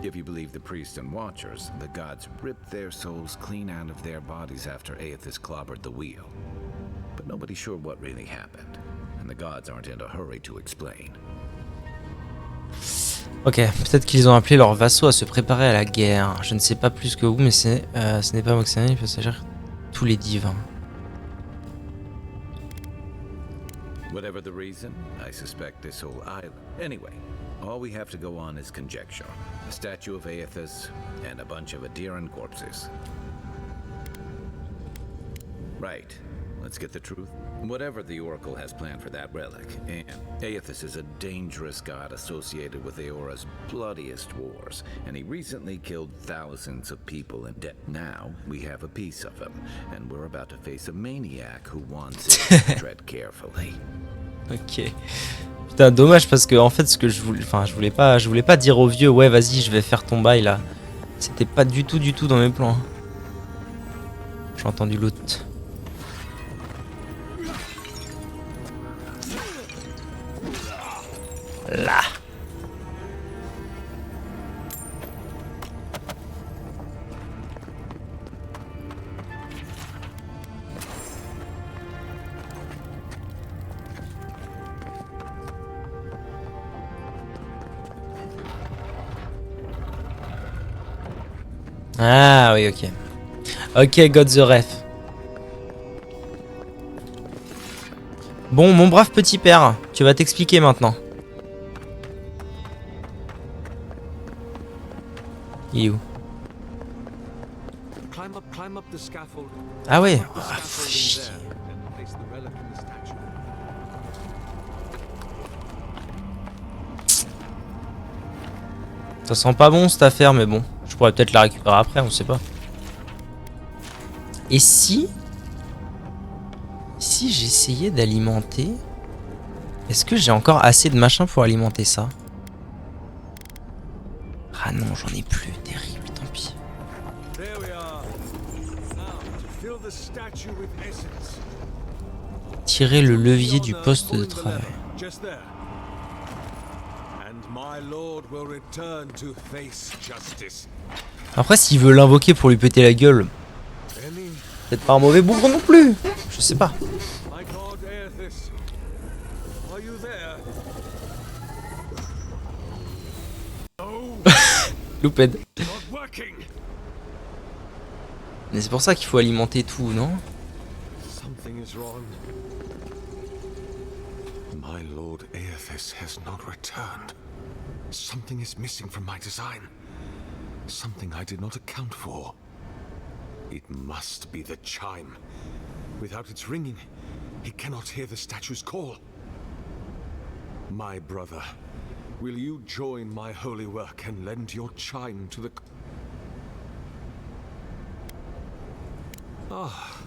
[SPEAKER 4] If you believe the priests and watchers, the gods ripped their souls clean out of their bodies after Aethys clobbered the wheel. But nobody's sure what really happened, and the gods aren't in a hurry to explain.
[SPEAKER 1] Ok, peut-être qu'ils ont appelé leurs vassaux à se préparer à la guerre. Je ne sais pas plus que vous, mais ce n'est pas Moxane, il peut s'agir tous les divins.
[SPEAKER 4] Whatever the reason, I suspect this whole island. Anyway, all we have to go on is conjecture. A statue of Aethys and a bunch of Adiran corpses. Right. Let's get the truth. Whatever the Oracle has planned for that relic, and Aethys is a dangerous god associated with Eora's bloodiest wars, and he recently killed thousands of people in debt. Now, we have a piece of him, and we're about to face a maniac who wants it. Tread carefully.
[SPEAKER 1] Ok. Putain, dommage parce que en fait ce que je voulais, je voulais pas dire au vieux ouais vas-y je vais faire ton bail là. C'était pas du tout dans mes plans. J'ai entendu l'autre. Là. Ah oui, ok. Ok, got the ref. Bon, mon brave petit père, tu vas t'expliquer maintenant. Il est où? Ah ouais. Ah, chier. Ça sent pas bon cette affaire, mais bon. Je pourrais peut-être la récupérer après, on sait pas. Et si j'essayais d'alimenter... Est-ce que j'ai encore assez de machin pour alimenter ça? Ah non, j'en ai plus. Terrible, tant pis. Tirer le levier du poste de travail. Après, s'il veut l'invoquer pour lui péter la gueule, peut-être pas un mauvais bougre non plus. Je sais pas. Louped. Mais c'est pour ça qu'il faut alimenter tout, non?
[SPEAKER 11] My Lord Aethys has not returned. Something is missing from my design. Something I did not account for. It must be the chime. Without its ringing, he cannot hear the statue's call. My brother, will you join my holy work and lend your chime to the... Ah,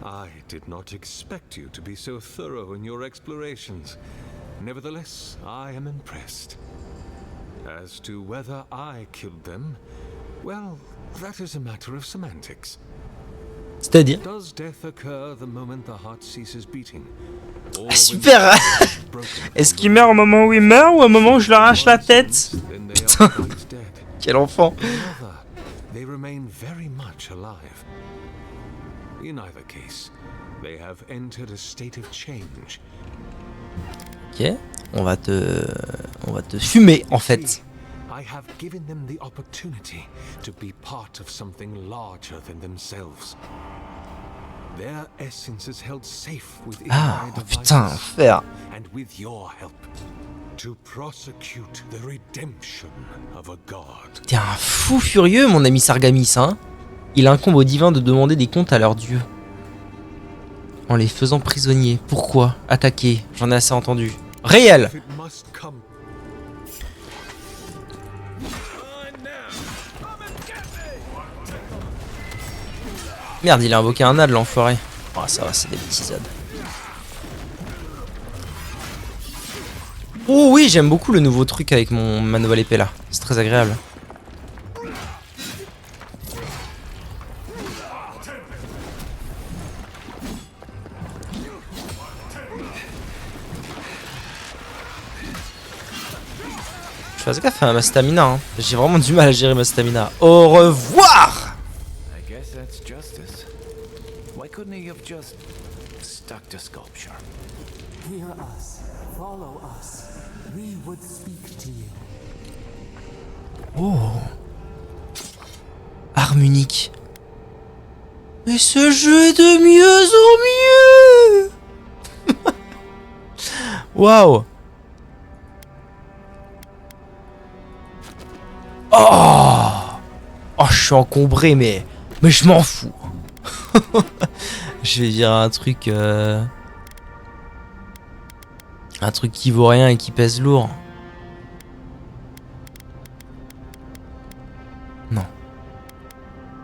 [SPEAKER 11] I did not expect you to be so thorough in your explorations. Nevertheless, I am impressed. As to whether I killed them, well, that is a matter of semantics.
[SPEAKER 1] C'est-à-dire?
[SPEAKER 11] Does death occur the moment the heart ceases beating?
[SPEAKER 1] Ah, super. Est-ce qu'il meurt au moment où il meurt ou au moment où je lui arrache la tête? Putain. Quel enfant.
[SPEAKER 11] They remain very much alive. In either case, they have entered a state of change.
[SPEAKER 1] Ok, on va te fumer en fait.
[SPEAKER 11] I have given them the opportunity to be part of something larger than themselves. Their essence is held safe within my devices.
[SPEAKER 1] Putain, faire.
[SPEAKER 11] And with your help, to prosecute the redemption of a god.
[SPEAKER 1] T'es un fou furieux, mon ami Sargamis, hein? Il incombe aux divins de demander des comptes à leurs dieux. En les faisant prisonniers. Pourquoi? Attaquer. J'en ai assez entendu. Réel! Merde, il a invoqué un ad, l'enfoiré. Oh, ça va, c'est des bêtisades. Oh oui, j'aime beaucoup le nouveau truc avec ma nouvelle épée là. C'est très agréable. Je fasse gaffe à ma stamina. Hein. J'ai vraiment du mal à gérer ma stamina. Au revoir.
[SPEAKER 4] I guess that's justice. Why couldn't he have just stuck to sculpture?
[SPEAKER 5] Hear us. Follow us. We would speak to you.
[SPEAKER 1] Oh. Arme unique. Mais ce jeu est de mieux en mieux. Waouh. Oh. Oh, je suis encombré, mais je m'en fous. Je vais dire un truc qui vaut rien et qui pèse lourd. Non.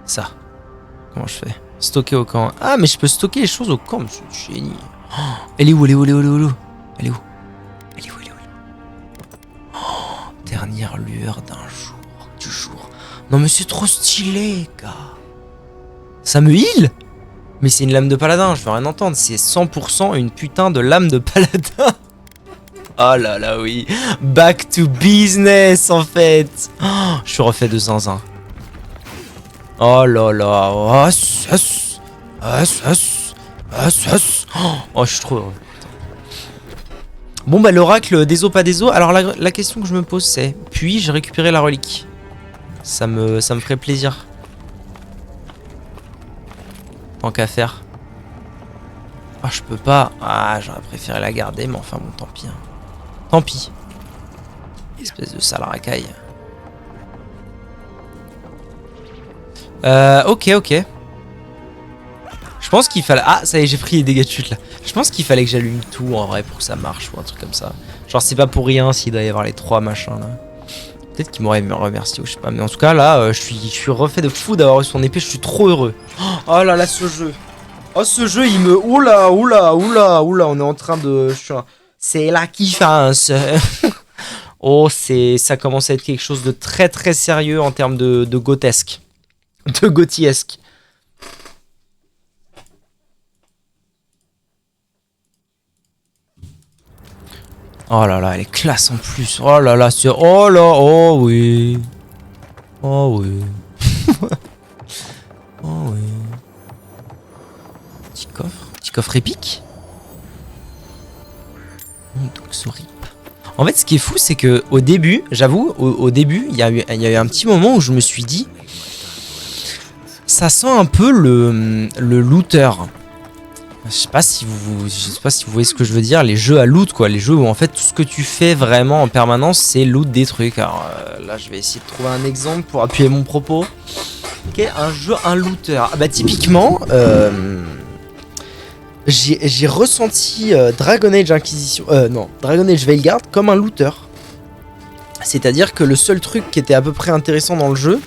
[SPEAKER 1] Ça. Comment je fais? Stocker au camp. Ah, mais je peux stocker les choses au camp. C'est génie. Oh, elle est où? Elle est où? Elle est où? Elle est où? Elle est où? Elle est où? Elle est où? Oh, dernière lueur du jour. Non, mais c'est trop stylé, gars. Ça me heal? Mais c'est une lame de paladin, je veux rien entendre. C'est 100% une putain de lame de paladin. Oh là là, oui. Back to business, en fait. Oh, je suis refait de zinzin. Oh là là. Oh, je suis trop heureux. Bon, bah, l'oracle des os, pas des os. Alors, la question que je me pose, c'est: puis-je récupérer la relique? Ça me ferait plaisir. Tant qu'à faire. Ah, je peux pas. Ah, j'aurais préféré la garder, mais enfin, bon, tant pis. Hein. Tant pis. Espèce de sale racaille. Ok. Je pense qu'il fallait... Ah, ça y est, j'ai pris les dégâts de chute, là. Je pense qu'il fallait que j'allume tout, en vrai, pour que ça marche, ou un truc comme ça. Genre, c'est pas pour rien s'il doit y avoir les 3 machins, là. Peut-être qu'il m'aurait remercié, ou je sais pas. Mais en tout cas, là, je suis refait de fou d'avoir eu son épée. Je suis trop heureux. Oh là là, ce jeu. Oh, ce jeu, il me... Oula, on est en train de... C'est la kiffance. Oh, ça commence à être quelque chose de très très sérieux en termes de gothesque. De gothiesque. Oh là là, elle est classe en plus. Oh là là, c'est... Oh là, oh oui. Oh oui. Oh oui. Petit coffre épique. En fait, ce qui est fou, c'est que au début, j'avoue, au début, il y a eu un petit moment où je me suis dit, ça sent un peu le looter. Je sais pas si vous voyez ce que je veux dire, les jeux à loot, quoi, les jeux où en fait tout ce que tu fais vraiment en permanence, c'est loot des trucs. Alors là, je vais essayer de trouver un exemple pour appuyer mon propos. Ok, un looter. Ah bah typiquement. J'ai ressenti Dragon Age Inquisition, Dragon Age Veilguard comme un looter. C'est-à-dire que le seul truc qui était à peu près intéressant dans le jeu,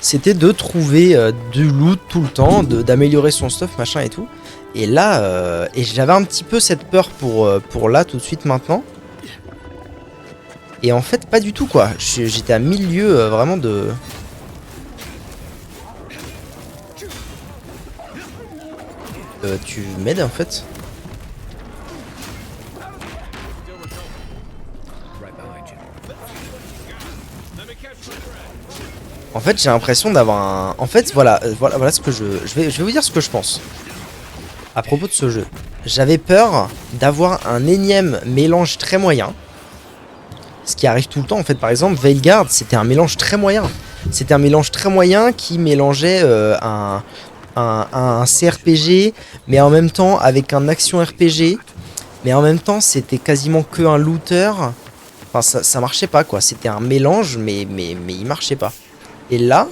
[SPEAKER 1] c'était de trouver du loot tout le temps, d'améliorer son stuff, machin et tout. Et là, j'avais un petit peu cette peur pour là, tout de suite, maintenant. Et en fait, pas du tout, quoi. J'étais à 1000 lieues, vraiment de... tu m'aides en fait? En fait, j'ai l'impression d'avoir un... En fait, voilà ce que je vais vous dire ce que je pense. À propos de ce jeu. J'avais peur d'avoir un énième mélange très moyen. Ce qui arrive tout le temps, en fait. Par exemple, Veilguard, c'était un mélange très moyen. C'était un mélange très moyen qui mélangeait un CRPG, mais en même temps avec un action RPG, mais en même temps c'était quasiment que un looter. Enfin, ça marchait pas, quoi. C'était un mélange, mais il marchait pas. Et là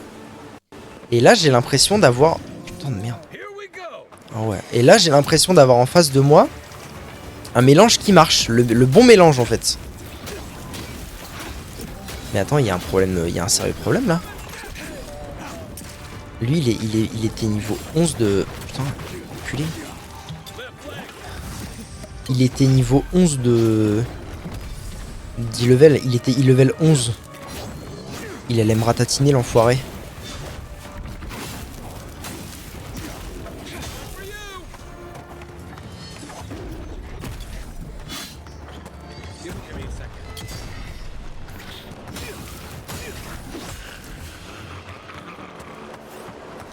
[SPEAKER 1] j'ai l'impression d'avoir... Putain de merde. Oh ouais. Et là j'ai l'impression d'avoir en face de moi un mélange qui marche, le bon mélange en fait. Mais attends, il y a un problème, il y a un sérieux problème là. Lui, il était niveau 11 de... Putain, enculé. Il était niveau 11 de... d'e-level. Il était e-level 11. Il allait me ratatiner, l'enfoiré.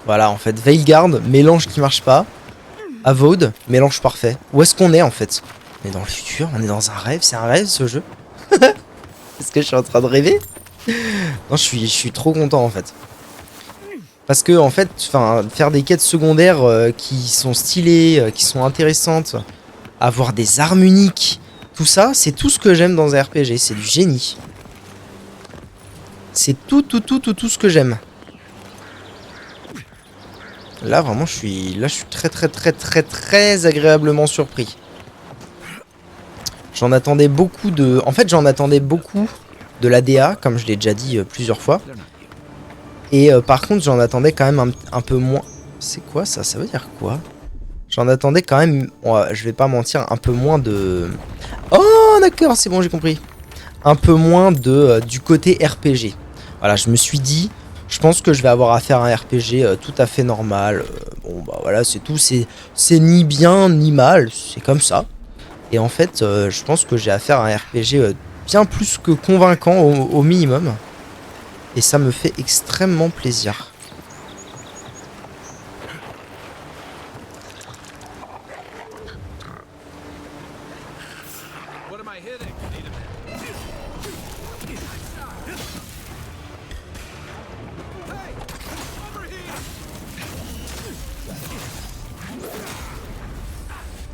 [SPEAKER 1] Voilà, en fait, Veilguard, mélange qui marche pas. Avowed, mélange parfait. Où est-ce qu'on est en fait? On est dans le futur, on est dans un rêve, c'est un rêve ce jeu. Est-ce que je suis en train de rêver? Non, je suis trop content en fait. Parce que en fait, faire des quêtes secondaires qui sont stylées, qui sont intéressantes, avoir des armes uniques, tout ça, c'est tout ce que j'aime dans un RPG, c'est du génie. C'est tout ce que j'aime. Là vraiment je suis très agréablement surpris. J'en attendais beaucoup de... En fait j'en attendais beaucoup de la DA, comme je l'ai déjà dit plusieurs fois. Et par contre j'en attendais quand même un peu moins... C'est quoi ça? Ça veut dire quoi? J'en attendais quand même, je vais pas mentir, un peu moins de... Oh d'accord, c'est bon, j'ai compris. Un peu moins de du côté RPG. Voilà, je me suis dit... Je pense que je vais avoir affaire à un RPG tout à fait normal. Bon bah voilà, c'est tout. C'est ni bien ni mal, c'est comme ça. Et en fait, je pense que j'ai affaire à un RPG bien plus que convaincant au minimum. Et ça me fait extrêmement plaisir.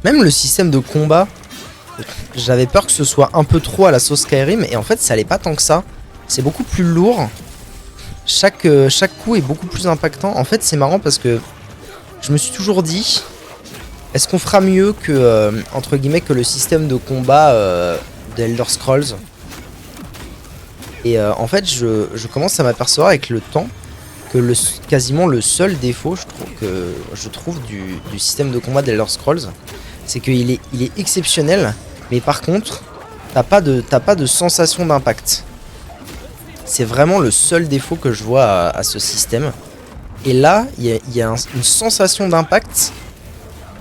[SPEAKER 1] Même le système de combat, j'avais peur que ce soit un peu trop à la sauce Skyrim, et en fait ça l'est pas tant que ça. C'est beaucoup plus lourd. Chaque coup est beaucoup plus impactant. En fait c'est marrant parce que je me suis toujours dit, est-ce qu'on fera mieux que, entre guillemets, que le système de combat d'Elder Scrolls? Et en fait je commence à m'apercevoir avec le temps que quasiment le seul défaut je trouve du système de combat d'Elder Scrolls, c'est qu'il est exceptionnel, mais par contre, t'as pas de sensation d'impact. C'est vraiment le seul défaut que je vois à ce système. Et là, il y a une sensation d'impact,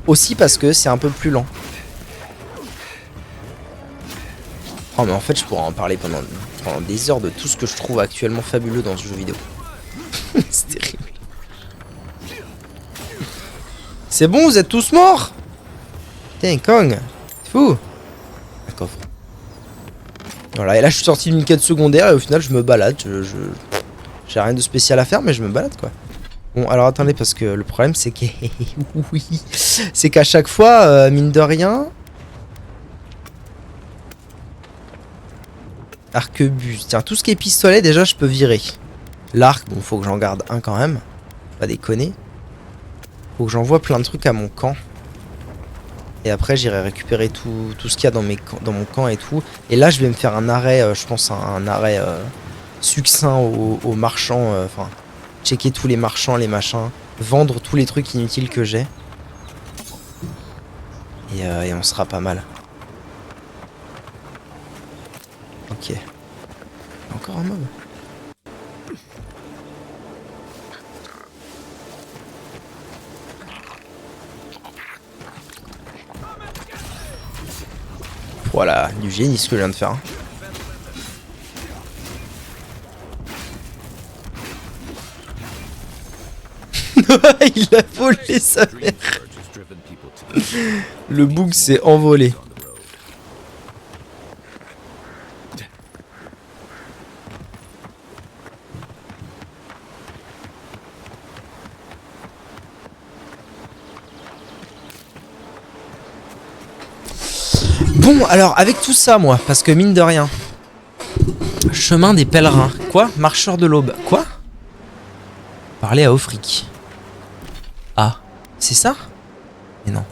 [SPEAKER 1] aussi parce que c'est un peu plus lent. Oh mais en fait, je pourrais en parler pendant des heures de tout ce que je trouve actuellement fabuleux dans ce jeu vidéo. C'est terrible. C'est bon, vous êtes tous morts? Putain, Kong, c'est fou. Un coffre. Voilà, et là je suis sorti d'une quête secondaire et au final je me balade. J'ai rien de spécial à faire, mais je me balade quoi. Bon, alors attendez, parce que le problème c'est que... oui, c'est qu'à chaque fois, mine de rien... Arquebuse. Tiens, tout ce qui est pistolet, déjà je peux virer. L'arc, bon, faut que j'en garde un quand même. Pas déconner. Faut que j'envoie plein de trucs à mon camp. Et après j'irai récupérer tout ce qu'il y a dans mon camp et tout. Et là je vais me faire un arrêt, je pense un arrêt succinct aux marchands. Enfin, checker tous les marchands, les machins. Vendre tous les trucs inutiles que j'ai. Et on sera pas mal. Ok. Encore un mob. Voilà, du génie ce que je viens de faire. Il a volé sa mère. Le bug s'est envolé. Bon, alors, avec tout ça, moi, parce que mine de rien... Chemin des pèlerins. Quoi? Marcheur de l'aube. Quoi? Parler à Offric. Ah, c'est ça? Mais non.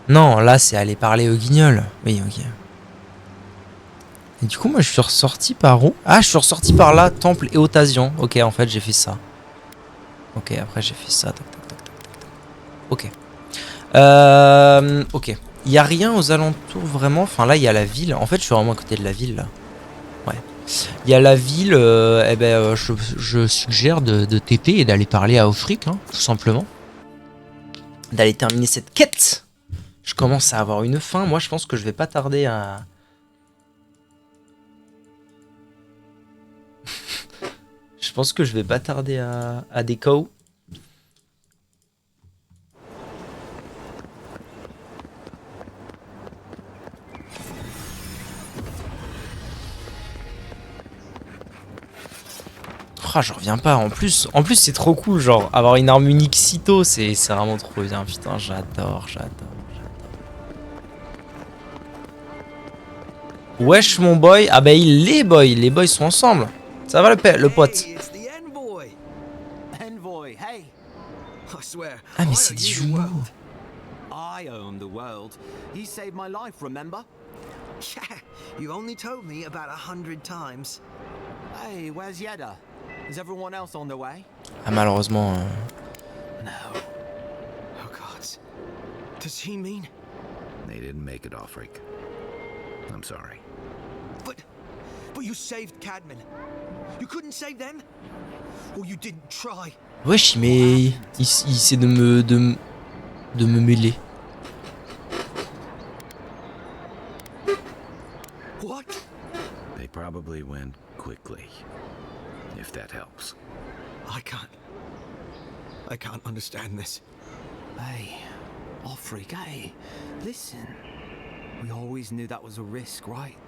[SPEAKER 1] Non, là, c'est aller parler au guignol. Oui, ok. Et du coup, moi, je suis ressorti par où? Ah, je suis ressorti par là, Temple et Otasian. Ok, en fait, j'ai fait ça. Ok, après, j'ai fait ça. Tac, tac, tac, tac, tac. Ok. Ok. Il n'y a rien aux alentours vraiment. Enfin là il y a la ville. En fait je suis vraiment à côté de la ville là. Ouais. Il y a la ville. Je suggère de TP et d'aller parler à Offric, hein, tout simplement. D'aller terminer cette quête. Je commence à avoir une faim. Moi je pense que je vais pas tarder à... je pense que je vais pas tarder à déco. Ah, j'en reviens pas. En plus c'est trop cool. Genre, avoir une arme unique sitôt, c'est vraiment trop bien. Putain, j'adore. Wesh, mon boy. Ah, bah, les boys sont ensemble. Ça va, le pote?
[SPEAKER 6] Hey, it's the envoy.
[SPEAKER 10] Envoy, hey!
[SPEAKER 6] I swear.
[SPEAKER 1] Ah, mais
[SPEAKER 6] I
[SPEAKER 1] c'est
[SPEAKER 6] owe
[SPEAKER 1] des
[SPEAKER 6] you the
[SPEAKER 1] jumeaux.
[SPEAKER 6] world.
[SPEAKER 10] I own the world. He saved my life, remember?
[SPEAKER 6] Yeah, you only told me about 100 times.
[SPEAKER 10] Hey, where's Yeda? Is everyone else on their way?
[SPEAKER 1] Ah, malheureusement.
[SPEAKER 10] No.
[SPEAKER 6] Oh God. Does he mean?
[SPEAKER 4] They didn't make it, Offric. I'm sorry.
[SPEAKER 6] But you saved Cadman. You couldn't save them? Or you didn't try?
[SPEAKER 1] Wesh, mais il essaie de me mêler.
[SPEAKER 6] What?
[SPEAKER 4] They probably went quickly, if that helps.
[SPEAKER 6] I can't understand this.
[SPEAKER 10] Hey, Offric, hey, listen. We always knew that was a risk, right?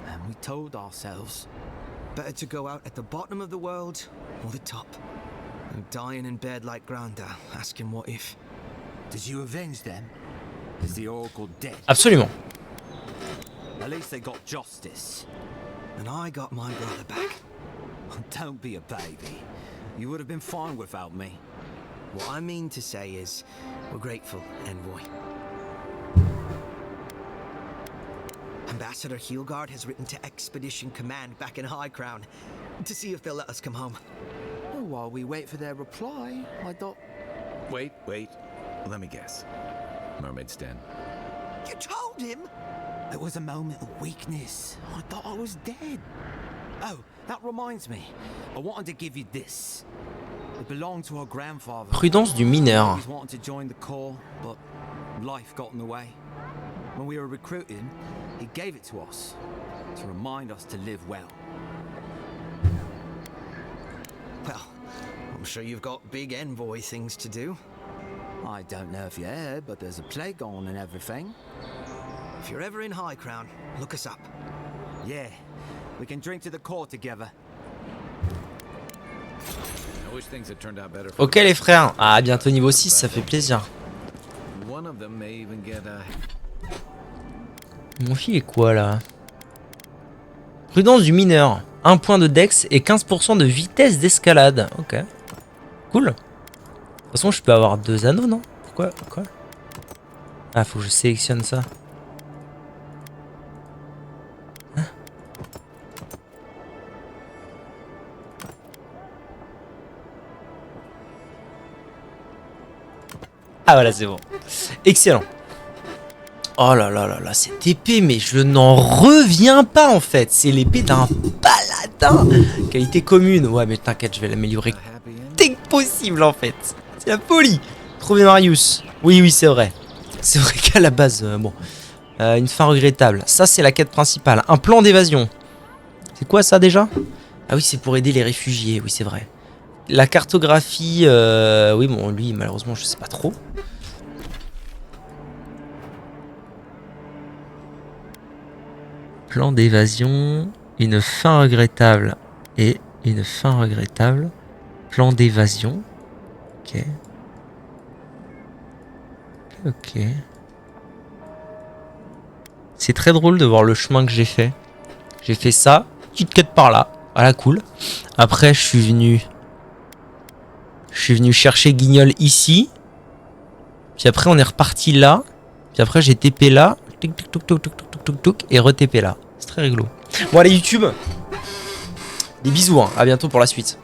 [SPEAKER 10] And we told ourselves.
[SPEAKER 6] Better to go out at the bottom of the world or the top. And dying in bed like Granda, asking what if.
[SPEAKER 10] Did you avenge them? Is the Oracle dead?
[SPEAKER 1] Absolument.
[SPEAKER 10] At least they got justice.
[SPEAKER 6] And I got my brother back.
[SPEAKER 10] Don't be a baby. You would have been fine without me.
[SPEAKER 6] What I mean to say is, we're grateful, Envoy. Ambassador Heelguard has written to Expedition Command back in High Crown to see if they'll let us come home.
[SPEAKER 10] Oh, while we wait for their reply, I thought...
[SPEAKER 4] Wait. Let me guess. Mermaid's Den.
[SPEAKER 6] You told him?
[SPEAKER 10] It was a moment of weakness. I thought I was dead. Oh, that reminds me. I wanted to give you this. It belonged to our grandfather.
[SPEAKER 1] Prudence du mineur.
[SPEAKER 10] He wanted to join the Corps, but life got in the way. When we were recruiting, he gave it to us to remind us to live well.
[SPEAKER 6] Well, I'm sure you've got big Envoy things to do.
[SPEAKER 10] I don't know if you heard, but there's a plague on and everything.
[SPEAKER 6] If you're ever in High Crown, look us up.
[SPEAKER 10] Yeah, we can drink to the Corps together.
[SPEAKER 4] I wish things had turned out better for
[SPEAKER 1] Ok les frères. Ah, bientôt niveau 6, ça fait plaisir.
[SPEAKER 4] one of them may even get a...
[SPEAKER 1] Mon fil est quoi là? Prudence du mineur. 1 point de dex et 15% de vitesse d'escalade. Ok. Cool. De toute façon, je peux avoir 2 anneaux, non? Pourquoi? Quoi? Ah, faut que je sélectionne ça. Hein? Ah voilà, c'est bon. Excellent. Oh là là là là, cette épée, mais je n'en reviens pas en fait. C'est l'épée d'un paladin. Qualité commune. Ouais, mais t'inquiète, je vais l'améliorer dès que possible en fait. C'est la folie. Trouver Marius. Oui, c'est vrai. C'est vrai qu'à la base, bon. Une fin regrettable. Ça, c'est la quête principale. Un plan d'évasion. C'est quoi ça déjà? Ah oui, c'est pour aider les réfugiés. Oui, c'est vrai. La cartographie. Oui, bon, lui, malheureusement, je sais pas trop. Plan d'évasion, une fin regrettable et une fin regrettable. Plan d'évasion. Ok. Ok. C'est très drôle de voir le chemin que j'ai fait. J'ai fait ça, petite quête par là. Voilà, cool. Après, je suis venu chercher Guignol ici. Puis après, on est reparti là. Puis après, j'ai TP là. Tic, tic, tic, tic, tic, tic, tic, tic, et re-TP là. C'est très rigolo. Bon, allez, YouTube. Des bisous, hein. À bientôt pour la suite.